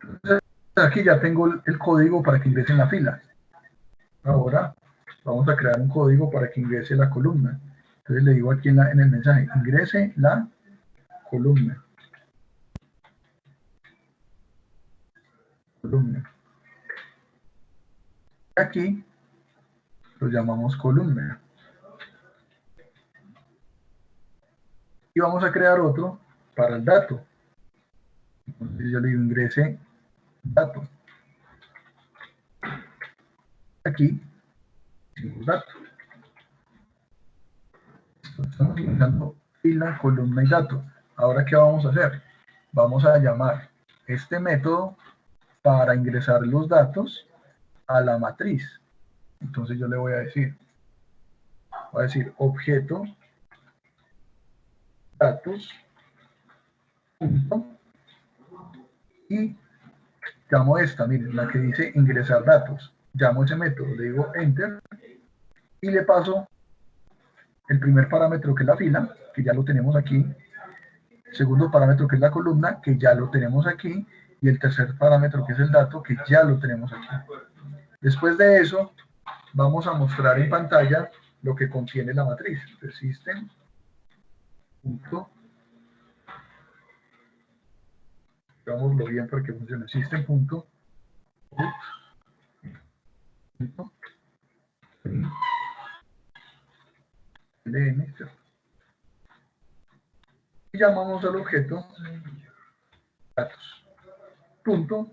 Entonces aquí ya tengo el código para que ingrese en la fila. Ahora vamos a crear un código para que ingrese la columna. Entonces le digo aquí en el mensaje, ingrese la columna. Aquí lo llamamos columna. Y vamos a crear otro para el dato. Entonces yo le digo ingrese dato. Aquí hicimos dato. Estamos ingresando fila, columna y dato. Ahora, ¿qué vamos a hacer? Vamos a llamar este método para ingresar los datos a la matriz. Entonces yo le voy a decir objeto datos punto, y llamo esta, miren, la que dice ingresar datos. Llamo ese método, le digo enter y le paso el primer parámetro, que es la fila, que ya lo tenemos aquí, el segundo parámetro, que es la columna, que ya lo tenemos aquí, y el tercer parámetro, que es el dato, que ya lo tenemos aquí. Después de eso, vamos a mostrar en pantalla lo que contiene la matriz. Entonces, system punto, digámoslo bien para que funcione, system punto out punto ln, ¿cierto? Y llamamos al objeto datos punto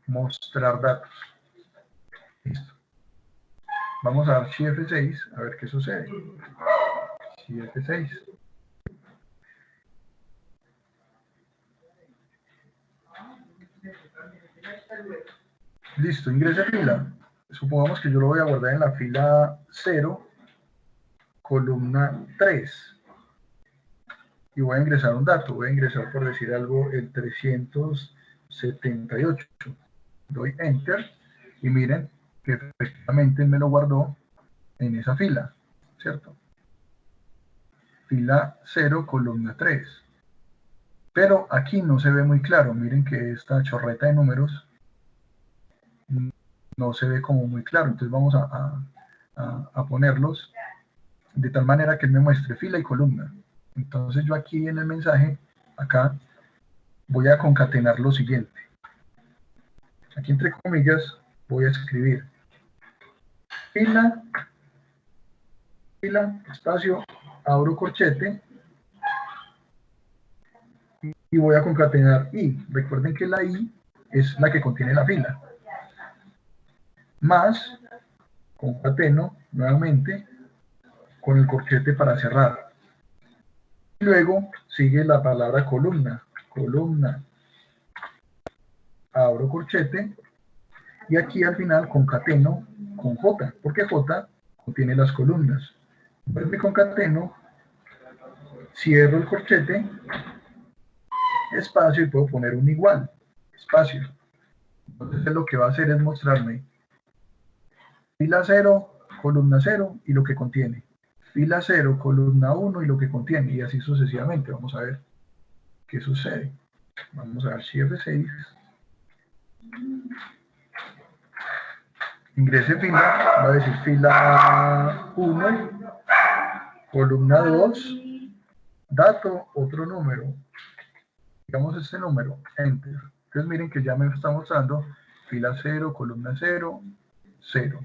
mostrar datos. Listo. Vamos a dar Shift F6 a ver qué sucede. Shift F6. Listo, ingrese fila. Supongamos que yo lo voy a guardar en la fila 0, columna 3. Y voy a ingresar un dato. Voy a ingresar, por decir algo, el 378. Doy Enter y miren que efectivamente me lo guardó en esa fila, ¿cierto? Fila 0, columna 3. Pero aquí no se ve muy claro. Miren que esta chorreta de números no se ve como muy claro. Entonces vamos a ponerlos de tal manera que él me muestre fila y columna. Entonces yo aquí en el mensaje, acá, voy a concatenar lo siguiente. Aquí entre comillas voy a escribir fila, espacio, abro corchete, y voy a concatenar i. Recuerden que la i es la que contiene la fila. Más, concateno nuevamente con el corchete para cerrar. Luego sigue la palabra columna. Columna, abro corchete, y aquí al final concateno con J, porque J contiene las columnas. Entonces me concateno, cierro el corchete, espacio, y puedo poner un igual, espacio. Entonces lo que va a hacer es mostrarme fila 0, columna 0 y lo que contiene. Fila 0, columna 1 y lo que contiene, y así sucesivamente. Vamos a ver qué sucede. Vamos a dar Shift F6. Ingrese fila, va a decir fila 1, columna 2, dato, otro número. Digamos este número, Enter. Entonces miren que ya me está mostrando fila 0, columna 0, 0.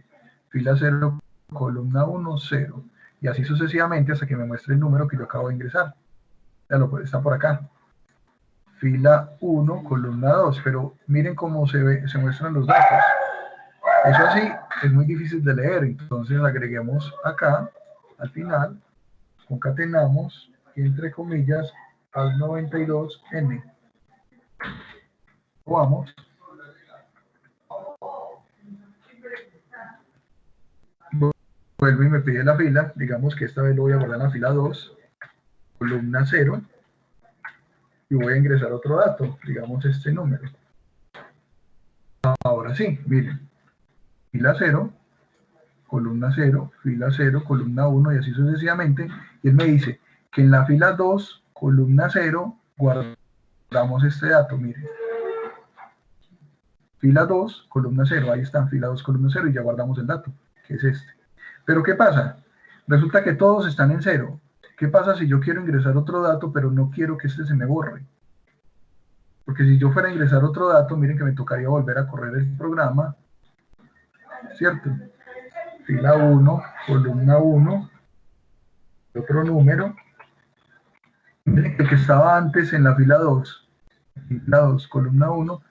Fila 0, columna 1, 0. Y así sucesivamente hasta que me muestre el número que yo acabo de ingresar. Ya lo puede estar por acá. Fila 1, columna 2. Pero miren cómo se muestran los datos. Eso así es muy difícil de leer. Entonces agreguemos acá, al final, concatenamos, y entre comillas, al 92N. Vamos. Vuelvo y me pide la fila. Digamos que esta vez lo voy a guardar en la fila 2, columna 0, y voy a ingresar otro dato, digamos este número. Ahora sí, miren, fila 0, columna 0, fila 0, columna 1, y así sucesivamente. Y él me dice que en la fila 2, columna 0, guardamos este dato, miren. Fila 2, columna 0, ahí está, fila 2, columna 0, y ya guardamos el dato, que es este. Pero ¿qué pasa? Resulta que todos están en 0. ¿Qué pasa si yo quiero ingresar otro dato, pero no quiero que este se me borre? Porque si yo fuera a ingresar otro dato, miren que me tocaría volver a correr el programa, ¿cierto? Fila 1, columna 1, otro número. Miren que el que estaba antes en la fila 2, fila 2, columna 1,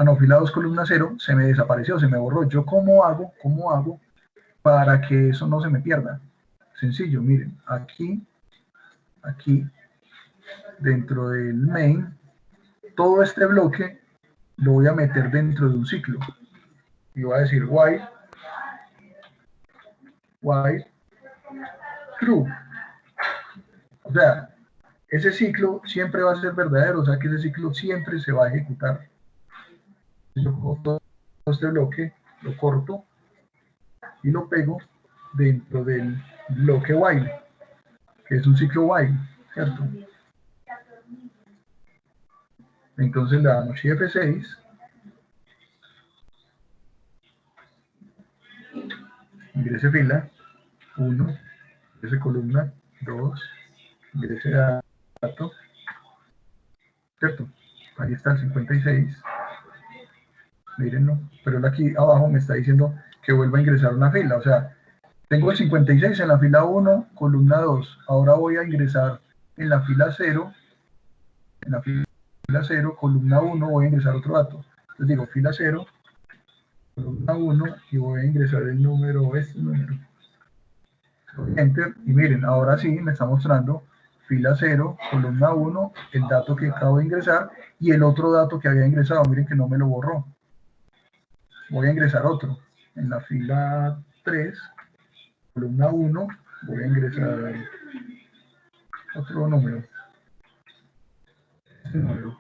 no, fila 2, columna 0, se me desapareció, se me borró. ¿Yo cómo hago para que eso no se me pierda? Sencillo, miren, aquí, dentro del main, todo este bloque lo voy a meter dentro de un ciclo. Y voy a decir while true. O sea, ese ciclo siempre va a ser verdadero, o sea que ese ciclo siempre se va a ejecutar. Yo cojo todo este bloque, lo corto y lo pego dentro del bloque while, que es un ciclo while, ¿cierto? Entonces le damos Shift F6, ingrese fila, 1, ingrese columna, 2, ingrese dato, ¿cierto? Ahí está el 56, mírenlo, pero él aquí abajo me está diciendo que vuelva a ingresar una fila, o sea, tengo el 56 en la fila 1, columna 2, ahora voy a ingresar en la fila 0, columna 1, voy a ingresar otro dato, entonces digo fila 0, columna 1, y voy a ingresar el número, este número, enter, y miren, ahora sí me está mostrando fila 0, columna 1, el dato que acabo de ingresar, y el otro dato que había ingresado, miren que no me lo borró. Voy a ingresar otro, en la fila 3, columna 1, voy a ingresar otro número. Este número.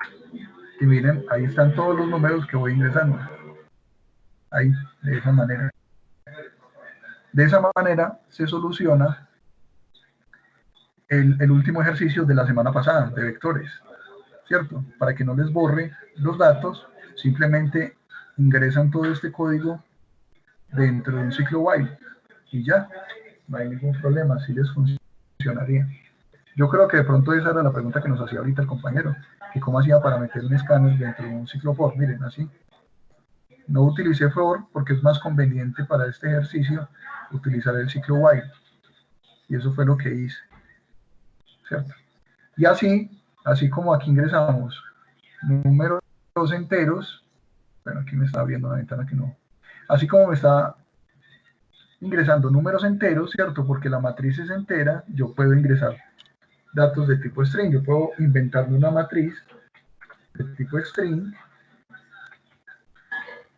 Y miren, ahí están todos los números que voy ingresando. Ahí, de esa manera. De esa manera se soluciona el último ejercicio de la semana pasada, de vectores, ¿cierto? Para que no les borre los datos, simplemente ingresan todo este código dentro de un ciclo while y ya, no hay ningún problema, así les funcionaría. Yo creo que de pronto esa era la pregunta que nos hacía ahorita el compañero, que cómo hacía para meter un escáner dentro de un ciclo for. Miren, así. No utilicé for porque es más conveniente para este ejercicio utilizar el ciclo while. Y eso fue lo que hice, ¿cierto? Y así como aquí ingresamos números enteros, bueno, aquí me está abriendo una ventana que no. Así como me está ingresando números enteros, ¿cierto? Porque la matriz es entera, yo puedo ingresar datos de tipo string. Yo puedo inventarme una matriz de tipo string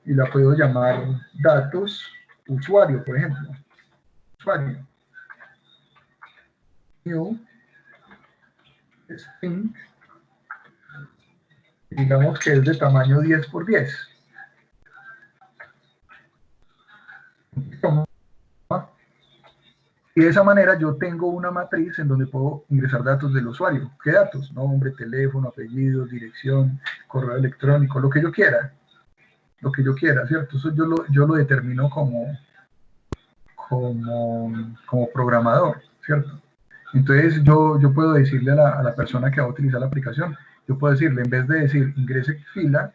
y la puedo llamar datos usuario, por ejemplo. Usuario. New string. Digamos que es de tamaño 10 por 10. Y de esa manera yo tengo una matriz en donde puedo ingresar datos del usuario. ¿Qué datos? Nombre, teléfono, apellido, dirección, correo electrónico, lo que yo quiera. Lo que yo quiera, ¿cierto? Eso yo lo determino como programador, ¿cierto? Entonces yo puedo decirle a la persona que va a utilizar la aplicación, yo puedo decirle, en vez de decir ingrese fila,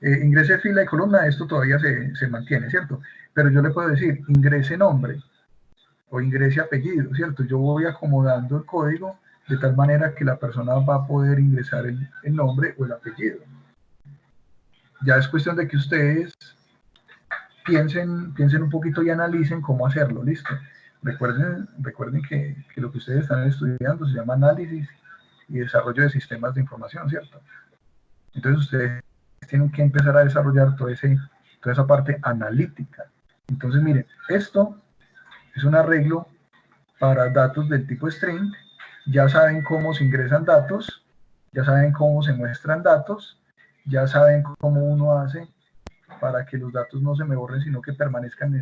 ingrese fila y columna, esto todavía se mantiene, ¿cierto? Pero yo le puedo decir ingrese nombre o ingrese apellido, ¿cierto? Yo voy acomodando el código de tal manera que la persona va a poder ingresar el nombre o el apellido. Ya es cuestión de que ustedes piensen un poquito y analicen cómo hacerlo, ¿listo? Recuerden que lo que ustedes están estudiando se llama análisis y desarrollo de sistemas de información, ¿cierto? Entonces ustedes tienen que empezar a desarrollar toda esa parte analítica. Entonces miren, esto es un arreglo para datos del tipo string. Ya saben cómo se ingresan datos, ya saben cómo se muestran datos, ya saben cómo uno hace para que los datos no se me borren, sino que permanezcan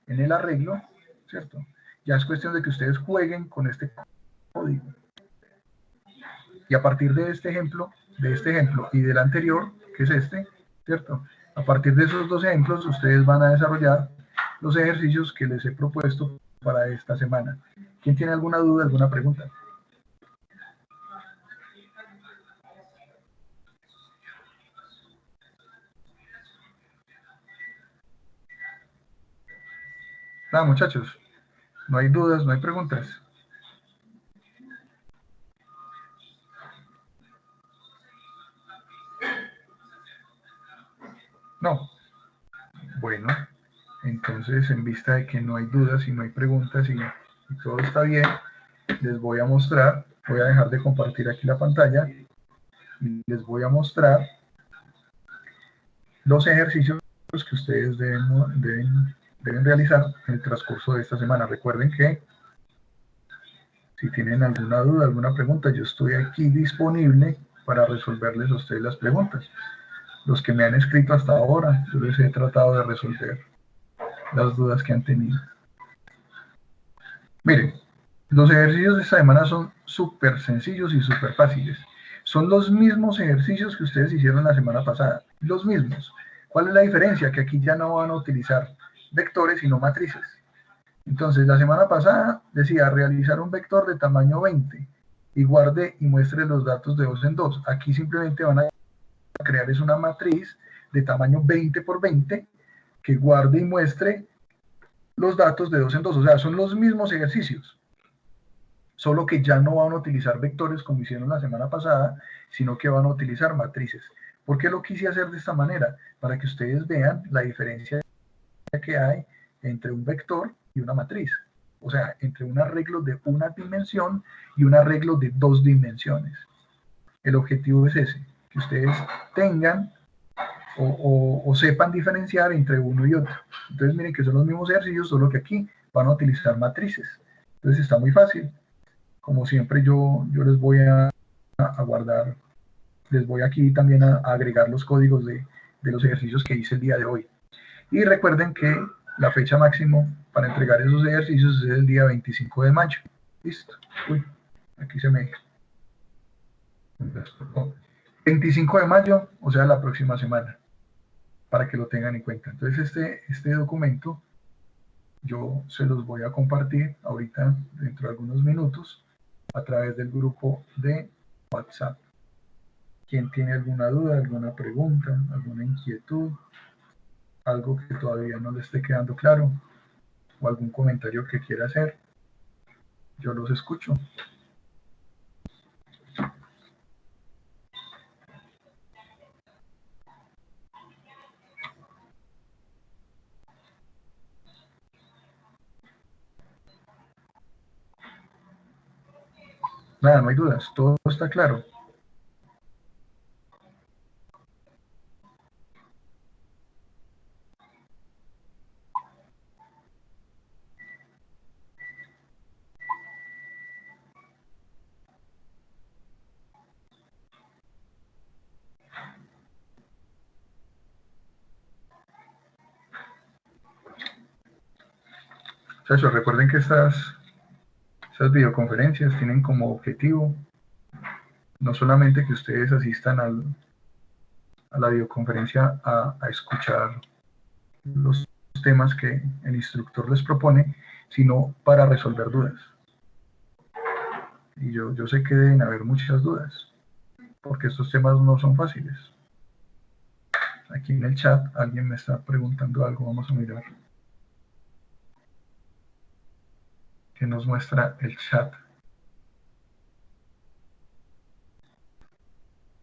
en el arreglo, ¿cierto? Ya es cuestión de que ustedes jueguen con este código. Y a partir de este ejemplo y del anterior, que es este, ¿cierto? A partir de esos dos ejemplos, ustedes van a desarrollar los ejercicios que les he propuesto para esta semana. ¿Quién tiene alguna duda, alguna pregunta? Nada, muchachos, no hay dudas, no hay preguntas. No. Bueno, entonces en vista de que no hay dudas y no hay preguntas y todo está bien, les voy a mostrar, voy a dejar de compartir aquí la pantalla y les voy a mostrar los ejercicios que ustedes deben realizar en el transcurso de esta semana. Recuerden que si tienen alguna duda, alguna pregunta, yo estoy aquí disponible para resolverles a ustedes las preguntas. Los que me han escrito hasta ahora, yo les he tratado de resolver las dudas que han tenido. Miren, los ejercicios de esta semana son súper sencillos y súper fáciles. Son los mismos ejercicios que ustedes hicieron la semana pasada, los mismos. ¿Cuál es la diferencia? Que aquí ya no van a utilizar vectores, sino matrices. Entonces, la semana pasada decía realizar un vector de tamaño 20 y guarde y muestre los datos de 2 en 2. Aquí simplemente van a crear es una matriz de tamaño 20 por 20 que guarde y muestre los datos de 2 en 2. O sea, son los mismos ejercicios, solo que ya no van a utilizar vectores como hicieron la semana pasada, sino que van a utilizar matrices. ¿Por qué lo quise hacer de esta manera? Para que ustedes vean la diferencia que hay entre un vector y una matriz. O sea, entre un arreglo de una dimensión y un arreglo de 2 dimensiones. El objetivo es ese, que ustedes tengan o sepan diferenciar entre uno y otro. Entonces miren que son los mismos ejercicios, solo que aquí van a utilizar matrices. Entonces está muy fácil. Como siempre yo les voy a guardar, les voy aquí también a agregar los códigos de los ejercicios que hice el día de hoy. Y recuerden que la fecha máximo para entregar esos ejercicios es el día 25 de mayo. Listo. Uy, aquí se me... 25 de mayo, o sea, la próxima semana, para que lo tengan en cuenta. Entonces, este documento yo se los voy a compartir ahorita, dentro de algunos minutos, a través del grupo de WhatsApp. ¿Quién tiene alguna duda, alguna pregunta, alguna inquietud, algo que todavía no le esté quedando claro, o algún comentario que quiera hacer? Yo los escucho. Nada, no hay dudas, todo está claro. Eso, recuerden que estas videoconferencias tienen como objetivo no solamente que ustedes asistan a la videoconferencia a escuchar los temas que el instructor les propone, sino para resolver dudas. Y yo sé que deben haber muchas dudas, porque estos temas no son fáciles. Aquí en el chat alguien me está preguntando algo, vamos a mirar. ¿Qué nos muestra el chat?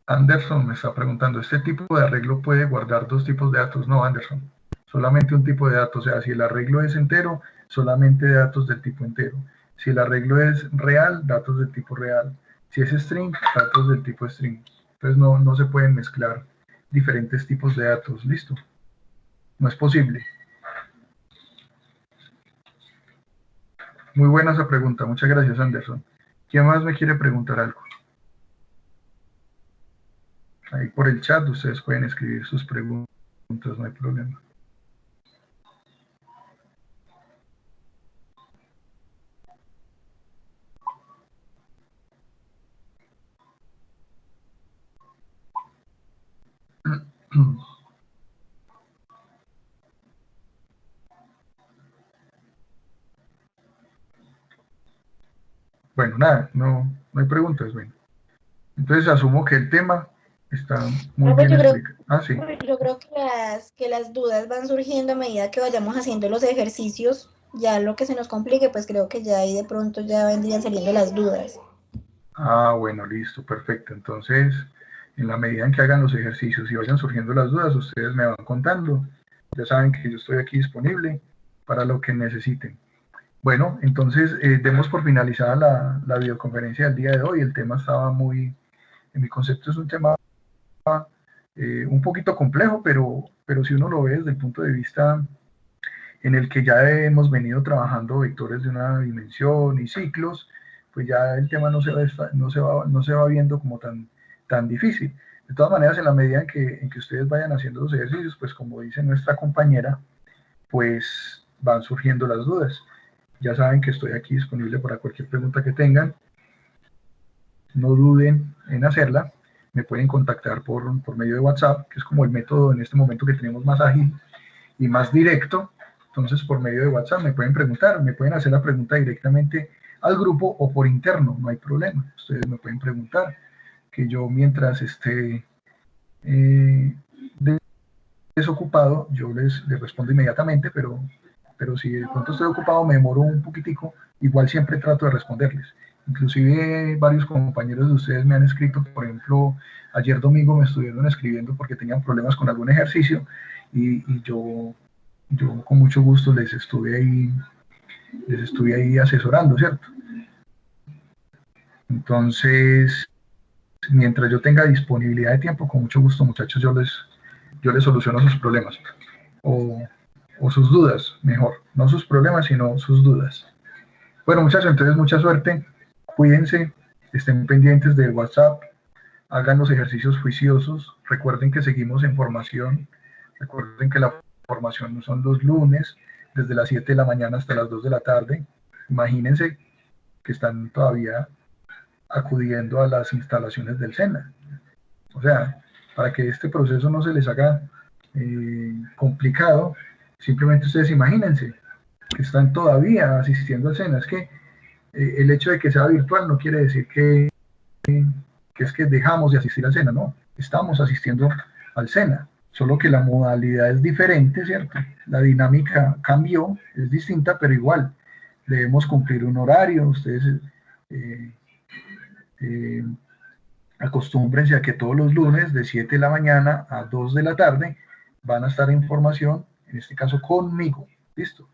Anderson me está preguntando, ¿este tipo de arreglo puede guardar 2 tipos de datos? No, Anderson, solamente un tipo de datos. O sea, si el arreglo es entero, solamente datos del tipo entero. Si el arreglo es real, datos del tipo real. Si es string, datos del tipo string. Entonces no se pueden mezclar diferentes tipos de datos. ¿Listo? No es posible. Muy buena esa pregunta. Muchas gracias, Anderson. ¿Quién más me quiere preguntar algo? Ahí por el chat ustedes pueden escribir sus preguntas, no hay problema. Bueno, nada, no hay preguntas. Bueno, entonces asumo que el tema está muy bien explicado. Sí. Yo creo que las dudas van surgiendo a medida que vayamos haciendo los ejercicios. Ya lo que se nos complique, pues creo que ya ahí de pronto ya vendrían saliendo las dudas. Bueno, listo, perfecto. Entonces, en la medida en que hagan los ejercicios y vayan surgiendo las dudas, ustedes me van contando. Ya saben que yo estoy aquí disponible para lo que necesiten. Bueno, entonces demos por finalizada la videoconferencia del día de hoy. El tema estaba muy, en mi concepto es un tema un poquito complejo, pero si uno lo ve desde el punto de vista en el que ya hemos venido trabajando vectores de una dimensión y ciclos, pues ya el tema no se va viendo como tan difícil. De todas maneras, en la medida en que ustedes vayan haciendo los ejercicios, pues como dice nuestra compañera, pues van surgiendo las dudas. Ya saben que estoy aquí disponible para cualquier pregunta que tengan. No duden en hacerla. me pueden contactar por medio de WhatsApp, que es como el método en este momento que tenemos más ágil y más directo. Entonces, por medio de WhatsApp me pueden preguntar, me pueden hacer la pregunta directamente al grupo o por interno, no hay problema. Ustedes me pueden preguntar, que yo mientras esté desocupado, yo les respondo inmediatamente, pero si de pronto estoy ocupado, me demoro un poquitico, igual siempre trato de responderles. Inclusive varios compañeros de ustedes me han escrito, por ejemplo, ayer domingo me estuvieron escribiendo porque tenían problemas con algún ejercicio y yo con mucho gusto les estuve ahí asesorando, ¿cierto? Entonces, mientras yo tenga disponibilidad de tiempo, con mucho gusto, muchachos, yo les soluciono sus problemas o sus dudas, mejor, no sus problemas, sino sus dudas. Bueno, muchachos, entonces mucha suerte, cuídense, estén pendientes del WhatsApp, hagan los ejercicios juiciosos, recuerden que seguimos en formación, recuerden que la formación son los lunes, desde las 7 de la mañana hasta las 2 de la tarde. Imagínense que están todavía acudiendo a las instalaciones del SENA. O sea, para que este proceso no se les haga complicado, simplemente ustedes imagínense que están todavía asistiendo al SENA. Es que el hecho de que sea virtual no quiere decir que es que dejamos de asistir al SENA, no, estamos asistiendo al SENA, solo que la modalidad es diferente, ¿cierto? La dinámica cambió, es distinta, pero igual, debemos cumplir un horario, ustedes acostúmbrense a que todos los lunes de 7 de la mañana a 2 de la tarde van a estar en formación, en este caso conmigo, ¿listo?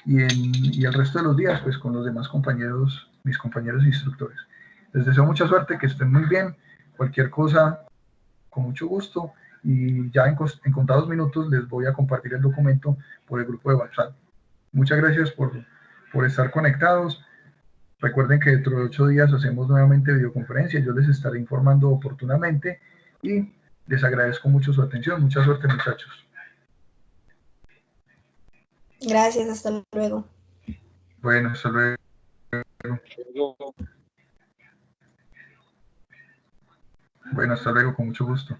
Y el resto de los días, pues con los demás compañeros, mis compañeros instructores. Les deseo mucha suerte, que estén muy bien. Cualquier cosa, con mucho gusto. Y ya en contados minutos les voy a compartir el documento por el grupo de WhatsApp. Muchas gracias por estar conectados. Recuerden que dentro de 8 días hacemos nuevamente videoconferencia. Yo les estaré informando oportunamente y les agradezco mucho su atención. Mucha suerte, muchachos. Gracias, hasta luego. Bueno, hasta luego. Bueno, hasta luego, con mucho gusto.